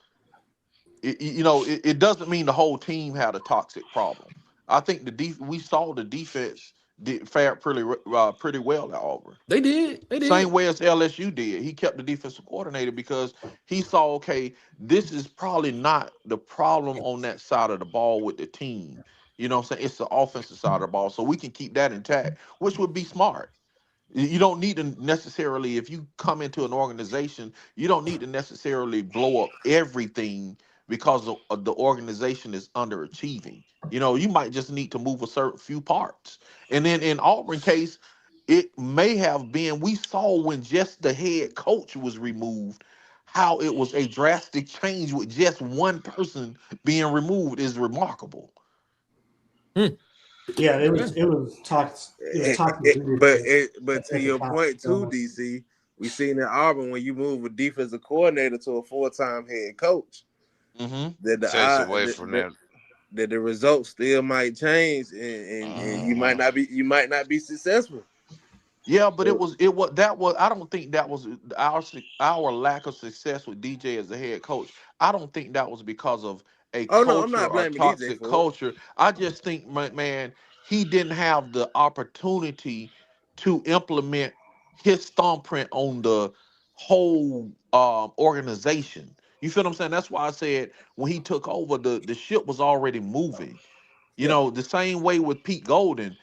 it doesn't mean the whole team had a toxic problem. I think we saw the defense did fare pretty well at Auburn. They did. Same way as LSU did. He kept the defensive coordinator because he saw, okay, this is probably not the problem on that side of the ball with the team. You know what I'm saying? It's the offensive side of the ball. So we can keep that intact, which would be smart. You don't need to necessarily, if you come into an organization, you don't need to necessarily blow up everything because of the organization is underachieving. You might just need to move a certain few parts. And then in Auburn case, it may have been, we saw when just the head coach was removed, how it was a drastic change with just one person being removed is remarkable. Yeah, it was Okay. it was toxic. It was toxic But to at the your top. point too, DC, we seen in Auburn when you move a defensive coordinator to a full-time head coach, Hmm. that the Takes away from that the results still might change, and you might not be successful. Yeah, but So, I don't think that was our lack of success with DJ as the head coach. I don't think that was because of a oh no, I'm culture not or blaming DJ toxic for it. culture. I just think, man, he didn't have the opportunity to implement his thumbprint on the whole organization. You feel what I'm saying? That's why I said when he took over, the ship was already moving. Yeah, The same way with Pete Golden,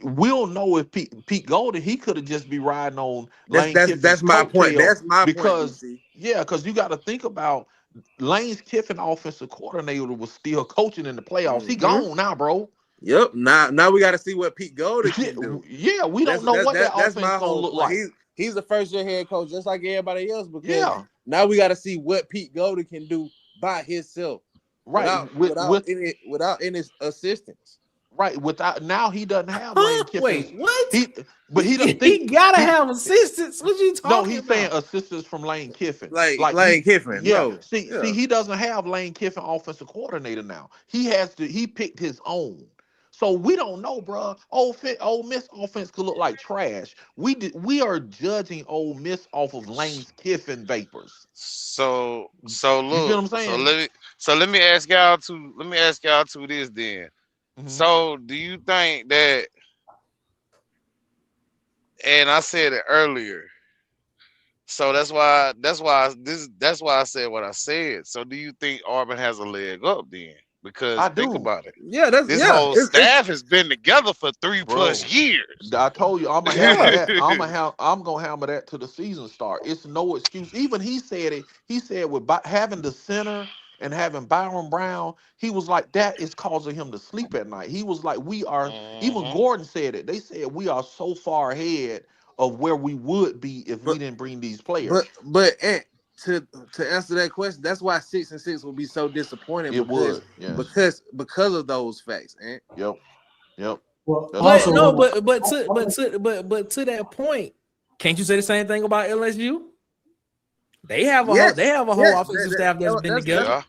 we'll know if Pete Golden, he could have just be riding on Lane Kiffin's that's my point. coattail That's my point, because DC. because you got to think about Lane's Kiffin offensive coordinator was still coaching in the playoffs. He Hmm. gone now, bro. Yep. Now we got to see what Pete Golden Yeah, can do. yeah, we don't know what that That's offense my gonna whole look point. like. He's a first year head coach just like everybody else, because Yeah, Now we got to see what Pete Golden can do by himself, Right. without any assistance. Right. Without now he doesn't have Lane Huh? Kiffin's. Wait, what? He don't think He gotta he have assistance. What you no, talking he's about? saying assistance from Lane Kiffin. Like Like Lane Kiffin, yeah. no, See, yeah. he doesn't have Lane Kiffin offensive coordinator now. He picked his own. So we don't know, bro. Ole Miss offense could look like trash. We are judging Ole Miss off of Lane Kiffin vapors. So You see what look, I'm saying? let me ask y'all to this then. Mhm. So do you think that, and I said it earlier, so that's why I said what I said. So do you think Auburn has a leg up then? Because I think do, about it. Yeah, that's This yeah. whole It's staff has been together for 3+ bro. years. I told you I'm gonna hammer yeah. that. I'm gonna hammer that to the season start. It's no excuse. Even he said it. He said with having the center and having Byron Brown, he was like that is causing him to sleep at night. He was like, we are. Even Mhm. Gordon said it. They said we are so far ahead of where we would be if we But didn't bring these players. to answer that question, that's why 6-6 will be so disappointing It would, yes. because of those facts, and Yep. Well, That's But also, no, true. but to that point, can't you say the same thing about LSU? They have a yes, whole offensive staff that's been together. Yeah.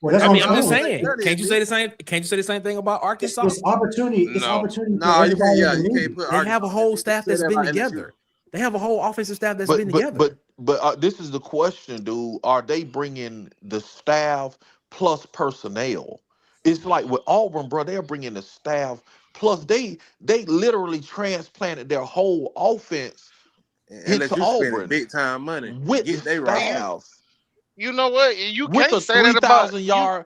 well, that's I what mean, I'm I'm just saying. saying. Can't you say the same? Can't you say the same thing about Arkansas? It's opportunity. It's No. opportunity for no, you can't. everybody Yeah, in the you can't league. put. They have a Arkansas. whole You staff say that's that been about LSU. together. They have a whole offensive staff that's been together. But this is the question, dude. Are they bringing the staff plus personnel? It's like with Auburn, bro. They're bringing the staff plus they literally transplanted their whole offense And into LSU spending Auburn big time money to with the get their roster. staff You know what? You with can't a say that about 3,000 you. yard.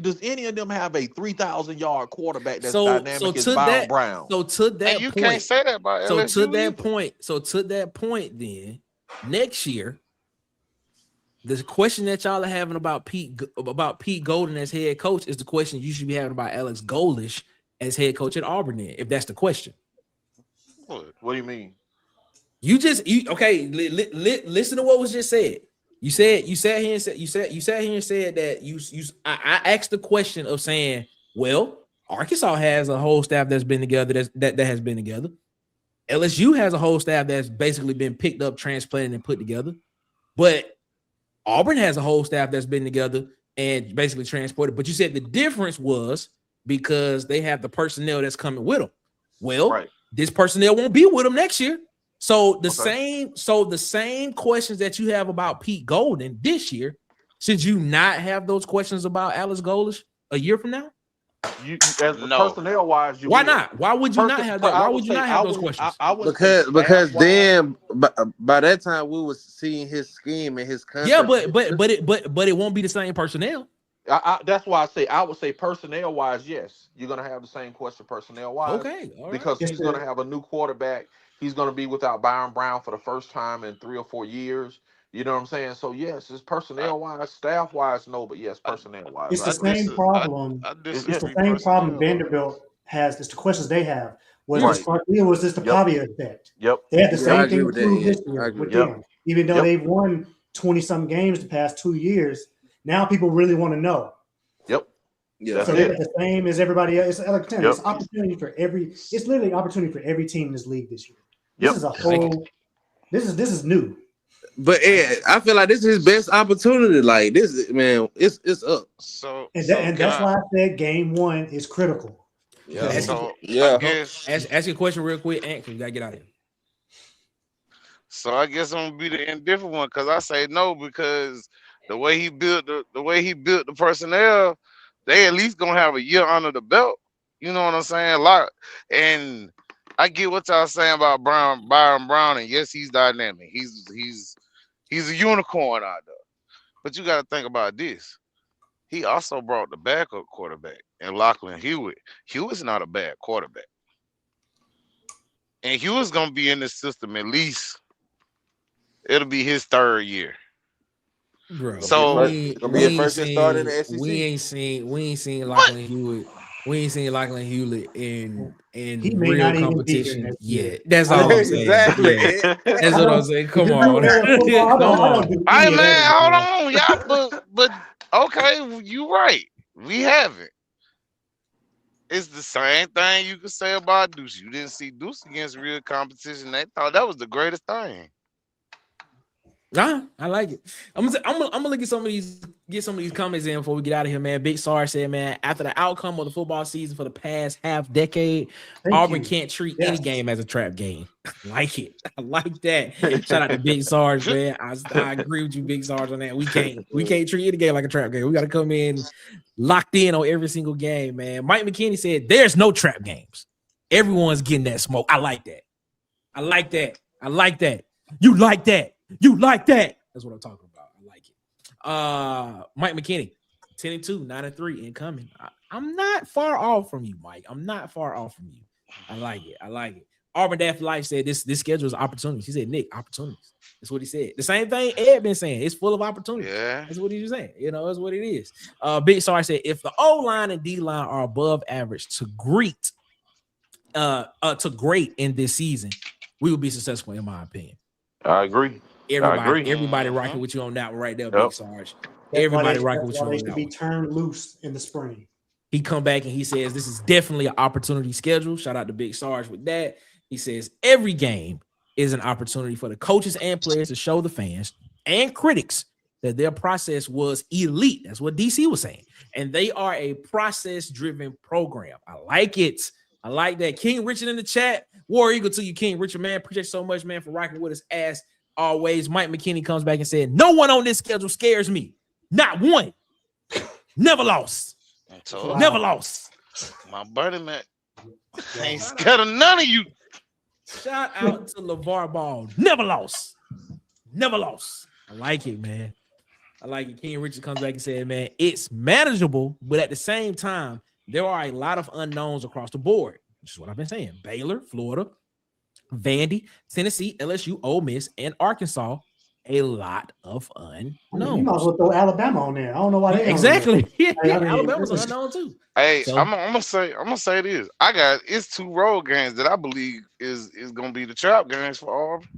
Does any of them have a 3,000 yard quarterback that's So dynamic as to Byron that Brown? so to And that you can't point, say that about so LSU to that either. point, then next year, the question that y'all are having about Pete Golden as head coach is the question you should be having about Alex Golesh as head coach at Auburn. Then, if that's the question, What? What do you mean? okay? Listen to what was just said. You sat here and said that I asked the question of saying, well, Arkansas has a whole staff that's been together that has been together. LSU has a whole staff that's basically been picked up, transplanted, and put together. But Auburn has a whole staff that's been together and basically transported. But you said the difference was because they have the personnel that's coming with them. Well, Right. this personnel won't be with them next year. So the Okay. same questions that you have about Pete Golden this year, should you not have those questions about Alex Golesh a year from now? You as No. personnel wise, you Why will. not? Why would you not have that? Why would you not have those questions? I would say Because staff-wise, then by that time we was seeing his scheme and his concept. Yeah, but it won't be the same personnel. that's why I would say personnel wise, yes, you're gonna have the same question personnel wise. Okay, all right. Because It's he's the- gonna have a new quarterback. He's gonna be without Byron Brown for the first time in 3 or 4 years. You know what I'm saying? So yes, it's personnel wise, staff wise, no, but yes, personnel wise. It's the I same problem. I It's disagree. the same problem personnel. Vanderbilt has. It's the questions they have. Was Right. this Sparkle? Was this the Yep. Pavia effect? Yep. They had the Yeah, I same agree thing with that, approved yeah. this I year agree. with Yep. them. Even though Yep. they've won 20-some games the past 2 years, now people really want to know. Yep. Yeah. That's So it. they're the same as everybody else. It's like Yep. it's opportunity for every. It's literally opportunity for every team in this league this year. This Yep. is a whole. This is new. But I feel like this is his best opportunity. Like this, man, it's up. So And, so and can that's why I said game one is critical. Yeah. Because So Yeah. I guess Ask your question real quick, Ant, because we gotta get out of here. so. I guess I'm gonna be the indifferent one because I say no because the way he built the personnel, they at least gonna have a year under the belt. You know what I'm saying? Like, and I get what y'all saying about Byron Brown, and yes, he's dynamic. He's a unicorn out there. But you got to think about this. He also brought the backup quarterback and Lachlan Hewitt. Hewitt's not a bad quarterback. And Hewitt's going to be in this system at least, it'll be his third year. Bro, So- Gonna be his first year starting in the SEC. we ain't seen Lachlan Hewitt. We ain't seen Lachlan Hewlett in He may real not even be here competition next year. yet. That's all I'm saying. Exactly. Yeah. That's what I'm saying. Come This on. new era of football, I Come don't on. do Hey any of man, that hold anymore. on, y'all. But okay, you right. We haven't. It's the same thing you could say about Deuce. You didn't see Deuce against real competition. They thought that was the greatest thing. Nah, I like it. I'm gonna look at some of these, get some of these comments in before we get out of here, man. Big Sarge said, man, after the outcome of the football season for the past half decade, Thank Auburn you. can't treat Yes. any game as a trap game. I like it. I like that. Shout out to Big Sarge, man. I agree with you, Big Sarge, on that. We can't treat any game like a trap game. We got to come in locked in on every single game, man. Mike McKinney said, there's no trap games. Everyone's getting that smoke. I like that. I like that. I like that. You like that. You like that. That's what I'm talking about. I like it. Mike McKinney, 10-2, 9-3, incoming. I'm not far off from you, Mike. I'm not far off from you. I like it. I like it. Auburn Daft Life said this schedule is opportunities. He said, Nick, opportunities. That's what he said. The same thing Ed been saying. It's full of opportunities. Yeah. That's what he was saying. You know, that's what it is. Big Sarge said, if the O-line and D-line are above average to great in this season, we will be successful, in my opinion. I agree. Everybody rocking with you on that one right there, Big Sarge. Everybody rocking with you on They that should be one. turned loose in the spring. He come back and he says this is definitely an opportunity schedule. Shout out to Big Sarge with that. He says every game is an opportunity for the coaches and players to show the fans and critics that their process was elite. That's what DC was saying. And they are a process-driven program. I like it. I like that. King Richard in the chat. War Eagle to you, King Richard, man. Appreciate you so much, man, for rocking with us as always. Mike McKinney comes back and said, no one on this schedule scares me. Not one. Never lost. Never lost. My buddy, man. I ain't scared of none of you. Shout out to LeVar Ball. Never lost. Never lost. I like it, man. I like it. King Richard comes back and said, man, it's manageable, but at the same time, there are a lot of unknowns across the board. Which is what I've been saying. Baylor, Florida, Vandy, Tennessee, LSU, Ole Miss, and Arkansas. A lot of unknowns. You might as well throw Alabama on there. I don't know why they exactly. Yeah, I mean, Alabama's an unknown too. Hey, So- I'm gonna say this. It's 2 road games that I believe is gonna be the trap games for Auburn,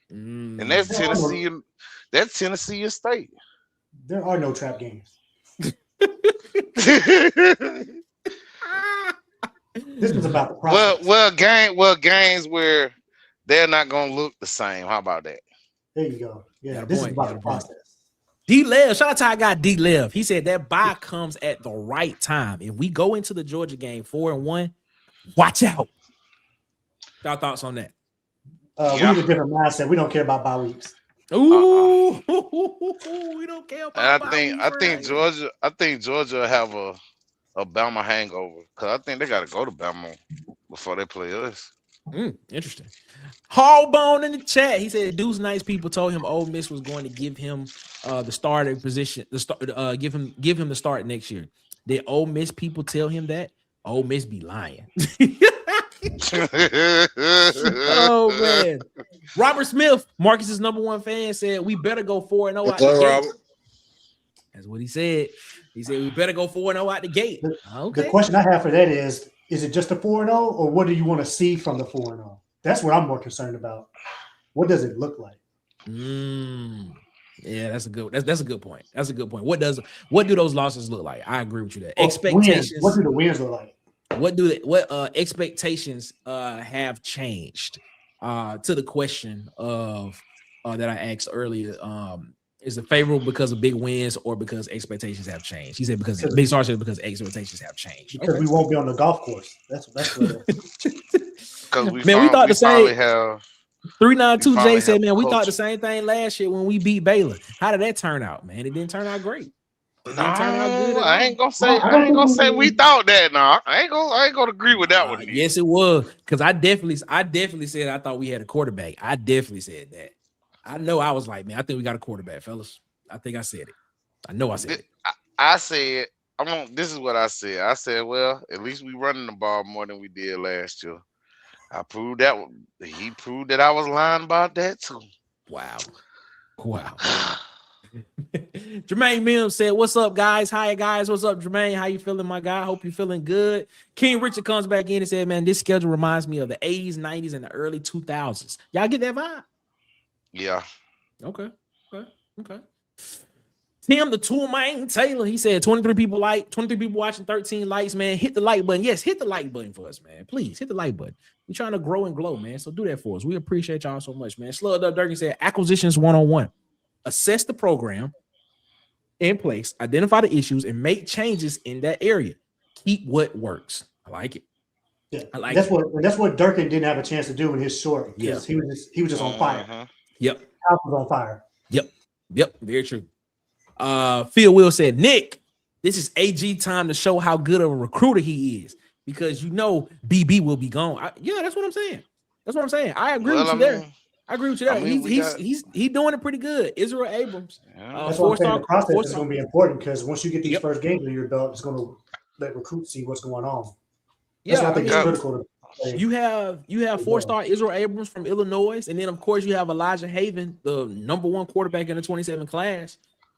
and that's Tennessee and Tennessee and State. There are no trap games. This was about the process. games where they're not gonna look the same. How about that? There you go. Yeah, Got a this point, is about got the a point. process. D-Lev, shout out to our guy D-Lev. He said that bye comes at the right time. If we go into the Georgia game 4-1, watch out. Y'all thoughts on that? We have a different mindset. We don't care about bye weeks. Ooh, we don't care about And bye I weeks, think Georgia will have a Bama hangover because I think they got to go to Bama before they play us. Interesting. Hallbone in the chat. He said Deuce Nice people told him Ole Miss was going to give him the starting position, give him the start next year. Did Ole Miss people tell him that? Ole Miss be lying. Oh man. Robert Smith, Marcus's #1 fan, said we better go 4-0 out What's the up, gate. Robert? That's what he said. He said we better go 4-0 out the gate. Okay. The question I have for that is it just a 4-0 or what do you want to see from the 4-0? That's what I'm more concerned about. What does it look like? Yeah, that's a good point. That's a good point. What do those losses look like? I agree with you there. Expectations. What do the wins look like? What expectations have changed? To the question of that I asked earlier, is it favorable because of big wins or because expectations have changed? He said because Big Sarge said because expectations have changed. Because we won't be on the golf course. That's what Because we thought the same. have 392 J finally said, have man, we culture. thought the same thing last year when we beat Baylor. How did that turn out, man? It didn't turn out great. No, I ain't gonna say we thought that. No, I ain't gonna agree with that one. Yes, it was because I definitely said I thought we had a quarterback. I definitely said that. I know I was like, man, I think we got a quarterback, fellas. I think I said it. I know I said it. I said, this is what I said. I said, well, at least we running the ball more than we did last year. I proved that. He proved that I was lying about that too. Wow. Jermaine Mims said, "What's up, guys? Hi, guys. What's up, Jermaine? How you feeling, my guy? Hope you're feeling good." King Richard comes back in and said, "Man, this schedule reminds me of the 80s, 90s, and the early 2000s." Y'all get that vibe? Yeah. Okay. Tim the Tool Man Taylor, he said 23 people watching, 13 likes, man. Hit the like button. Yes, hit the like button for us, man. Please hit the like button. We're trying to grow and glow, man. So do that for us. We appreciate y'all so much, man. Slug Up Durkin said acquisitions 101. Assess the program in place, identify the issues, and make changes in that area. Keep what works. I like it. Yeah, I like that's it. what Durkin didn't have a chance to do in his short because he was just on fire. Yep. House was on fire. Yep. Very true. Phil Will said, Nick, this is AG time to show how good of a recruiter he is because BB will be gone. Yeah, that's what I'm saying. I agree with you there. I agree with you there. He's doing it pretty good. Israel Abrams. That's what I'm saying. The process is going to be important because once you get these first games under your belt, it's going to let recruits see what's going on. That's why I think it's critical. You have 4-star Israel Abrams from Illinois, and then of course you have Elijah Haven, the #1 quarterback in the 27 class.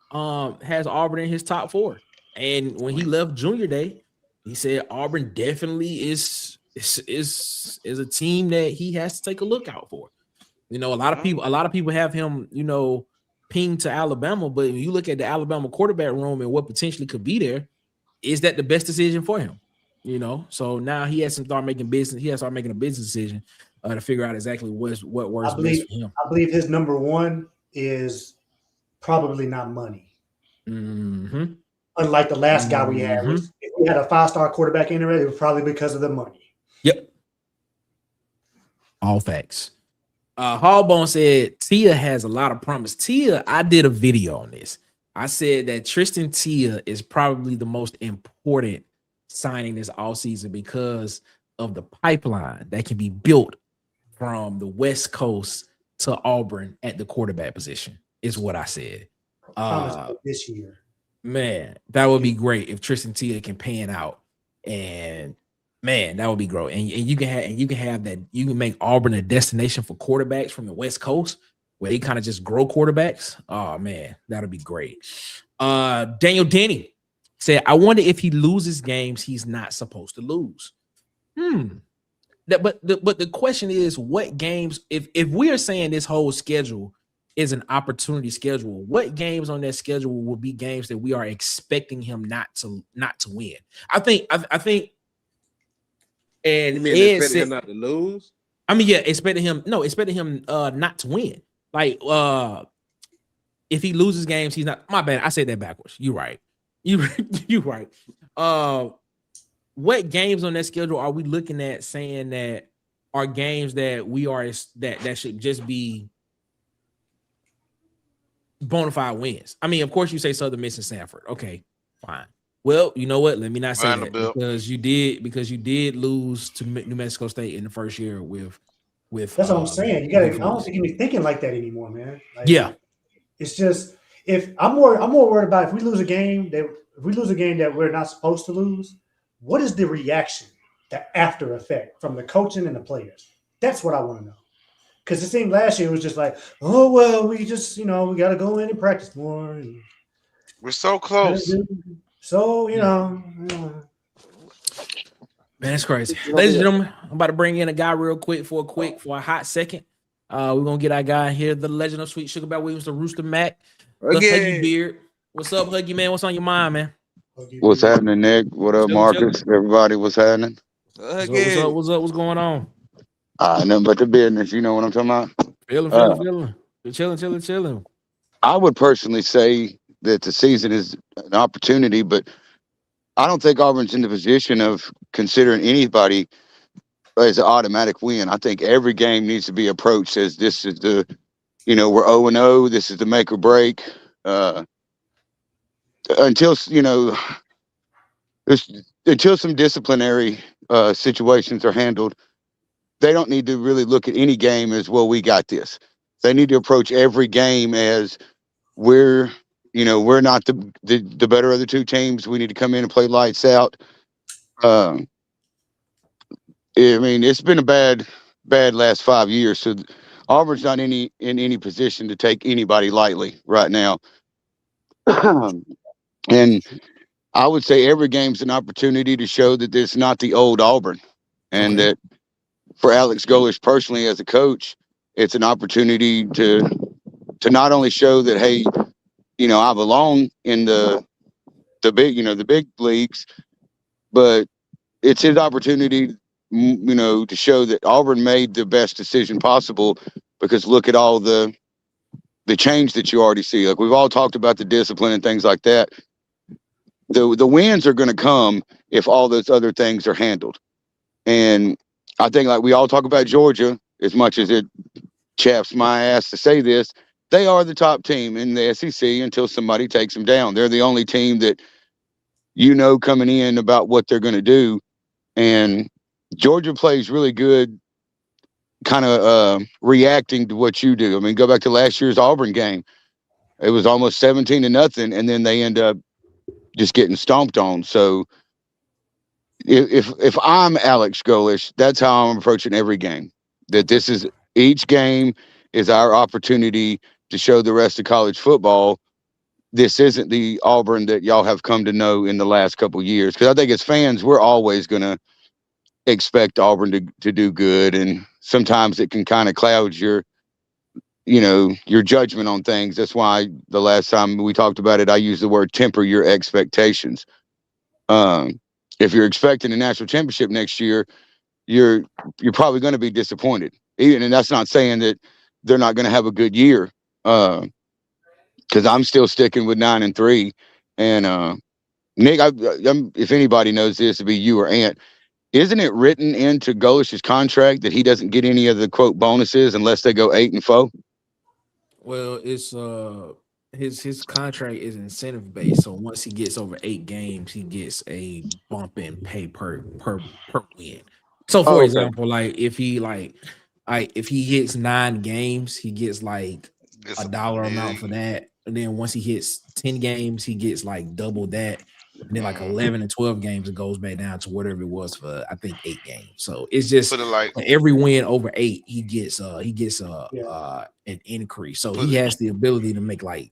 Has Auburn in his top 4, and when he left junior day, he said Auburn definitely is a team that he has to take a look out for. A lot of people have him, pinged to Alabama, but when you look at the Alabama quarterback room and what potentially could be there, is that the best decision for him? So now he has to start making business. He has to start making a business decision to figure out exactly what works best for him. I believe his #1 is probably not money. Mm-hmm. Unlike the last guy we had, if we had a 5-star quarterback in there, it was probably because of the money. Yep. All facts. Hallbone said Tia has a lot of promise. Tia, I did a video on this. I said that Tristan Tia is probably the most important signing this offseason because of the pipeline that can be built from the West Coast to Auburn at the quarterback position, is what I said. This year, man, that would be great if Tristan Tia can pan out, and man, that would be great. And you can have that. You can make Auburn a destination for quarterbacks from the West Coast, where they kind of just grow quarterbacks. Oh man, that'll be great. Daniel Denny said, "I wonder if he loses games he's not supposed to lose." But the question is, what games? If we are saying this whole schedule is an opportunity schedule, what games on that schedule will be games that we are expecting him not to win? I think. And you mean expecting him not to lose? I mean, yeah, expecting him not to win. Like, if he loses games, he's not. My bad, I said that backwards. You're right. You right. What games on that schedule are we looking at saying that are games that we are that should just be bona fide wins? I mean, of course, you say Southern Miss and Sanford. Okay, fine. Well, you know what? Let me not say that because you did lose to New Mexico State in the first year with. That's what I'm saying. You got to. I don't think you be thinking like that anymore, man. Like, yeah, it's just if I'm more worried about if we lose a game that we're not supposed to lose. What is the reaction, the after effect from the coaching and the players? That's what I want to know. Because it seemed last year it was just like, oh well, we just we got to go in and practice more. We're so close. So man, it's crazy. Ladies and gentlemen, I'm about to bring in a guy real quick for a hot second. We're gonna get our guy here, the legend of Sweet Sugar Bear Williams, the Rooster Mac, the Huggy Beard. What's up, Huggy man? What's on your mind, man? What's happening, Nick? What up, Marcus? Everybody, what's happening? What's up? What's going on? Nothing but the business. You know what I'm talking about? Feeling. Chilling. I would personally say that the season is an opportunity, but I don't think Auburn's in the position of considering anybody as an automatic win. I think every game needs to be approached as this is the, we're 0-0. This is the make or break. Until some disciplinary situations are handled, they don't need to really look at any game as, well, we got this. They need to approach every game as we're not the better of the two teams. We need to come in and play lights out. I mean, it's been a bad last 5 years. So Auburn's not in any position to take anybody lightly right now. And I would say every game's an opportunity to show that it's not the old Auburn, and that for Alex Golesh personally as a coach, it's an opportunity to not only show that, hey, I belong in the big leagues, but it's his opportunity, to show that Auburn made the best decision possible, because look at all the change that you already see. Like, we've all talked about the discipline and things like that. The wins are going to come if all those other things are handled. And I think, like we all talk about Georgia, as much as it chaps my ass to say this, they are the top team in the SEC until somebody takes them down. They're the only team that coming in about what they're going to do. And Georgia plays really good, kind of reacting to what you do. I mean, go back to last year's Auburn game. It was almost 17-0, and then they end up just getting stomped on. So if I'm Alex Golesh, that's how I'm approaching every game. That each game is our opportunity to show the rest of college football this isn't the Auburn that y'all have come to know in the last couple of years. Because I think as fans, we're always going to expect Auburn to do good, and sometimes it can kind of cloud your judgment on things. That's why the last time we talked about it, I used the word temper your expectations. If you're expecting a national championship next year, you're probably going to be disappointed. And that's not saying that they're not going to have a good year. Because I'm still sticking with 9-3. And Nick, if anybody knows this, it'd be you or Ant. Isn't it written into Golesh's contract that he doesn't get any of the quote bonuses unless they go 8-4? Well, it's his contract is incentive based. So once he gets over 8 games, he gets a bump in pay per win. So for example, like if he hits 9 games, he gets like It's a dollar amount for that. And then once he hits 10 games, he gets like double that. And then like 11 and 12 games, it goes back down to whatever it was for, I think, 8 games. So it's just Put it like for every win over 8, he gets an increase. So he has the ability to make like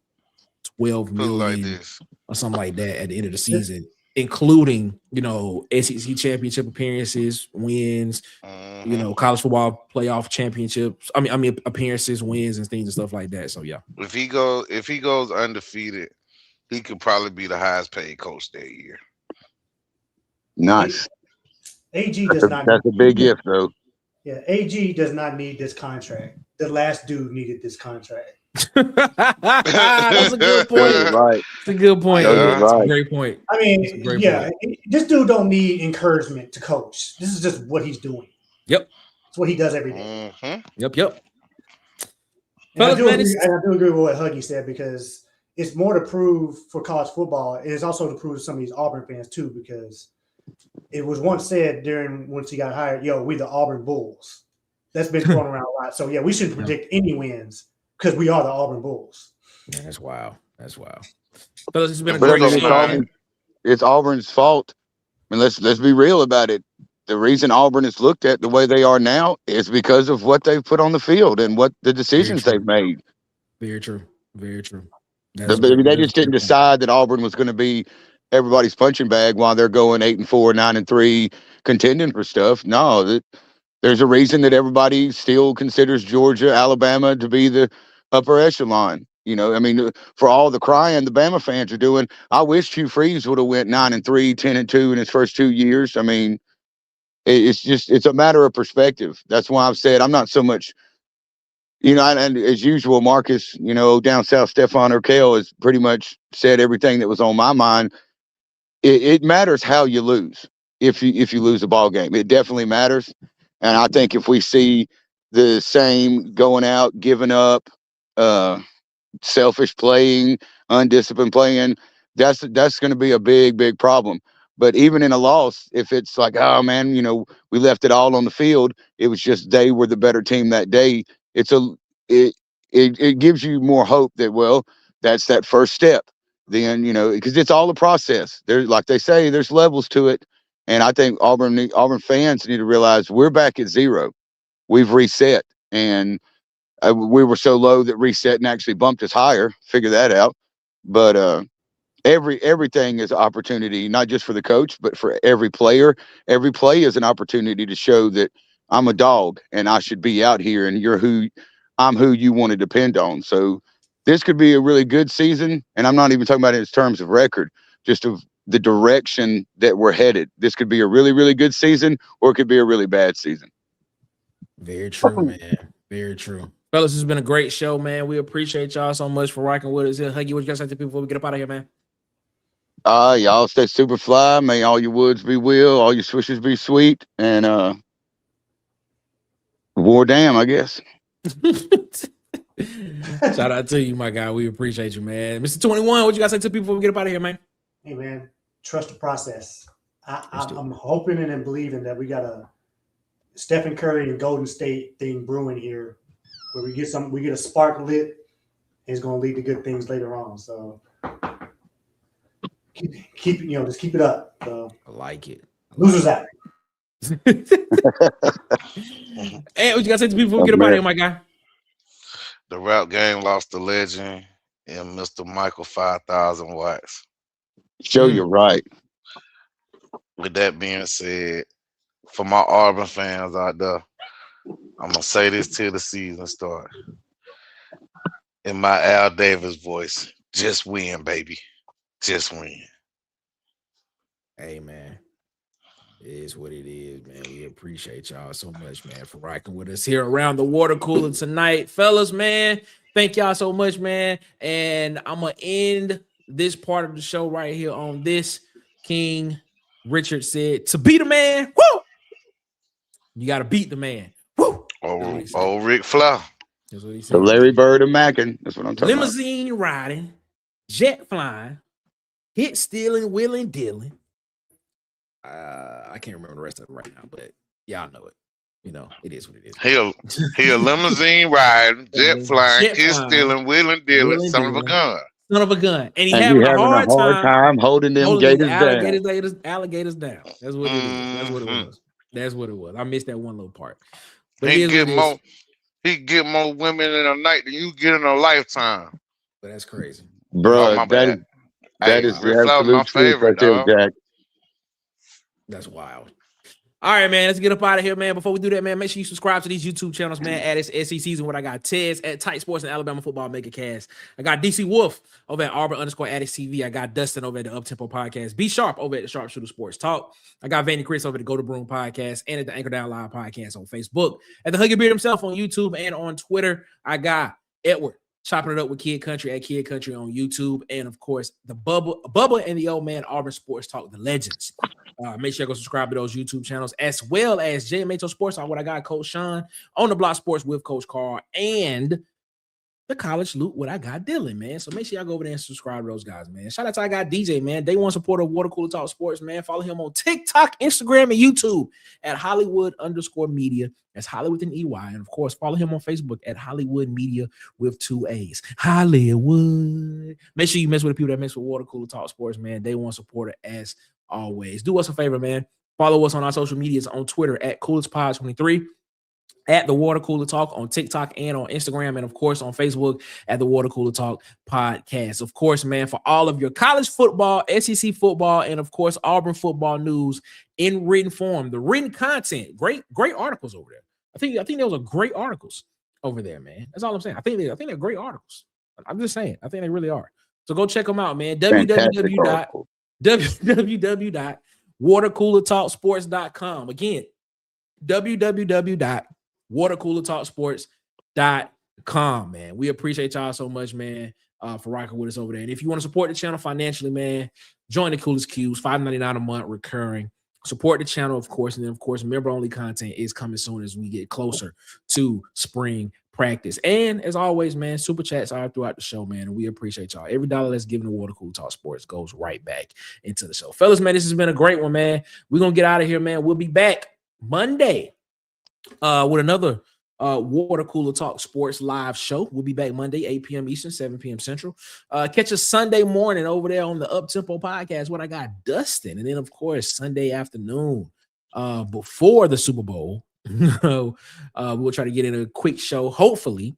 12 million or something like that at the end of the season, including SEC championship appearances, wins, college football playoff championships. I mean appearances, wins, and things and stuff like that. So yeah, if he goes undefeated, he could probably be the highest paid coach that year. Nice. AG does not. That's a big if, though. Yeah, AG does not need this contract. The last dude needed this contract. That's a good point. Right. That's a good point. Yeah. That's a great point. I mean, this dude don't need encouragement to coach. This is just what he's doing. Yep. It's what he does every day. Yep. And I do agree with what Huggy said, because it's more to prove for college football. It is also to prove to some of these Auburn fans too, because it was once said once he got hired, we the Auburn Bulls. That's been thrown around a lot. So yeah, we shouldn't predict any wins because we are the Auburn Bulls. Yeah, that's wild. Fellas, it's been a great show. It's Auburn's fault. I mean, let's be real about it. The reason Auburn is looked at the way they are now is because of what they've put on the field and what the decisions they've made. Very true. They just didn't decide that Auburn was going to be everybody's punching bag while they're going 8-4, 9-3, contending for stuff. No, there's a reason that everybody still considers Georgia, Alabama to be the upper echelon. I mean, for all the crying the Bama fans are doing, I wish Hugh Freeze would have went 9-3, 10-2 in his first 2 years. I mean, it's a matter of perspective. That's why I've said I'm not so much. And as usual, Marcus, down south, Stefan Urkel has pretty much said everything that was on my mind. It matters how you lose. If you lose a ball game, it definitely matters. And I think if we see the same going out, giving up, selfish playing, undisciplined playing, that's going to be a big problem. But even in a loss, if it's like, oh man, we left it all on the field, it was just they were the better team that day. It gives you more hope that, that's that first step. Then, because it's all a process. There's, like they say, there's levels to it. And I think Auburn fans need to realize we're back at 0. We've reset. And we were so low that reset and actually bumped us higher. Figure that out. but everything is opportunity, not just for the coach, but for every player. Every play is an opportunity to show that I'm a dog and I should be out here, and I'm who you want to depend on. So this could be a really good season, and I'm not even talking about it in terms of record, just of the direction that we're headed. This could be a really, really good season, or it could be a really bad season. Very true, man. Very true. Fellas, this has been a great show, man. We appreciate y'all so much for rocking with us. Huggy, what you guys say to people before we get up out of here, man? Y'all stay super fly. May all your woods be will, all your swishes be sweet, and war damn, I guess. Shout out to you, my guy. We appreciate you, man. Mr. 21, what you guys say to people before we get up out of here, man? Hey, man, trust the process. I'm hoping and believing that we got a Stephen Curry and Golden State thing brewing here, where we get a spark lit, and it's going to lead to good things later on. So keep just keep it up. So, I like it. Losers out. Hey, what you guys say to people before we get up out of here, my guy? The rap game lost a legend in Mr. Michael 5,000 watts. Show you're right. With that being said, for my Auburn fans out there, I'm gonna say this till the season starts. In my Al Davis voice, just win, baby. Just win. Hey, man. It is what it is, man. We appreciate y'all so much, man, for rocking with us here around the water cooler tonight. Fellas, man, thank y'all so much, man. And I'm going to end this part of the show right here on this. King Richard said, to be the man, woo! You got to beat the man. Woo! Oh, Ric Flair. That's what he said. The Larry Bird of Mackin. That's what I'm talking Limousine riding, jet flying, hit stealing, wheeling, dealing. I can't remember the rest of it right now, but y'all know it. You know, it is what it is. He a limousine riding, jet flying, hit stealing, wheeling, dealing, son of a gun. Son of a gun. And about. having You a hard time holding them gators down. Alligators down. That's what it is. That's what it was. That's what it was. I missed that one little part. But He get more women in a night than you get in a lifetime. But that's crazy. Bro, my that bad. is the Ric Flair absolute my truth favorite, right there, dog. Jack. That's wild. All right, man. Let's get up out of here, man. Before we do that, man, make sure you subscribe to these YouTube channels, man. At SEC Season, what I got Tez at Tight Sports and Alabama Football Mega Cast. I got DC Wolf over at Auburn_Addicts TV. I got Dustin over at the Uptempo Podcast. B Sharp over at the Sharpshooter Sports Talk. I got Vanny Chris over at the Go to Broom Podcast and at the Anchor Down Live Podcast on Facebook. At the Huggy Beard himself on YouTube and on Twitter. I got Edward chopping it up with Kid Country at Kid Country on YouTube. And of course, the Bubba and the old man Auburn Sports Talk, the legends. Make sure you go subscribe to those YouTube channels, as well as JMHO Sports Talk, what I got Coach Sean, On the Block Sports with Coach Carl, and the College Loop, what I got Dylan, man. So make sure y'all go over there and subscribe to those guys, man. Shout out to I got DJ, man. Day one supporter of Water Cooler Talk Sports, man. Follow him on TikTok, Instagram, and YouTube at Hollywood_media. That's Hollywood and EY. And of course, follow him on Facebook at Hollywood Media with 2 A's. Hollywood. Make sure you mess with the people that mess with Water Cooler Talk Sports, man. Day one supporter as always. Do us a favor, man. Follow us on our social medias on Twitter at CoolersPod23, at the Water Cooler Talk on TikTok and on Instagram, and of course on Facebook at the Water Cooler Talk Podcast. Of course, man, for all of your college football, SEC football, and of course Auburn football news in written form, the written content, great articles over there. I think those are great articles over there, man. That's all I'm saying. I think they're great articles. I'm just saying. I think they really are. So go check them out, man. www.watercoolertalksports.com. Again, www.watercoolertalksports.com, man. We appreciate y'all so much, man, for rocking with us over there. And if you want to support the channel financially, man, join the Coolest Cubes, $5.99 a month recurring. Support the channel, of course, and then, of course, member-only content is coming soon as we get closer to spring practice. And as always, man, super chats are throughout the show, man, and we appreciate y'all. Every dollar that's given to Water Cooler Talk Sports goes right back into the show. Fellas, man, this has been a great one, man. We're going to get out of here, man. We'll be back Monday with another Water Cooler Talk Sports live show. We'll be back Monday, 8 p.m. Eastern, 7 p.m. Central. Catch us Sunday morning over there on the Uptempo Podcast, what I got Dustin. And then, of course, Sunday afternoon before the Super Bowl, we'll try to get in a quick show, hopefully,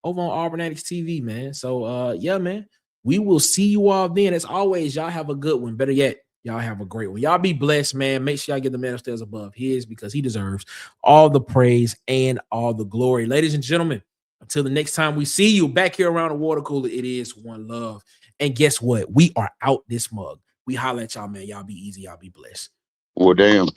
over on Auburn Addicts TV, man. So, yeah, man. We will see you all then. As always, y'all have a good one. Better yet, y'all have a great one. Y'all be blessed, man. Make sure y'all get the man upstairs above his, because he deserves all the praise and all the glory. Ladies and gentlemen, until the next time we see you back here around the water cooler, it is one love. And guess what? We are out this mug. We holla at y'all, man. Y'all be easy. Y'all be blessed. Well, damn.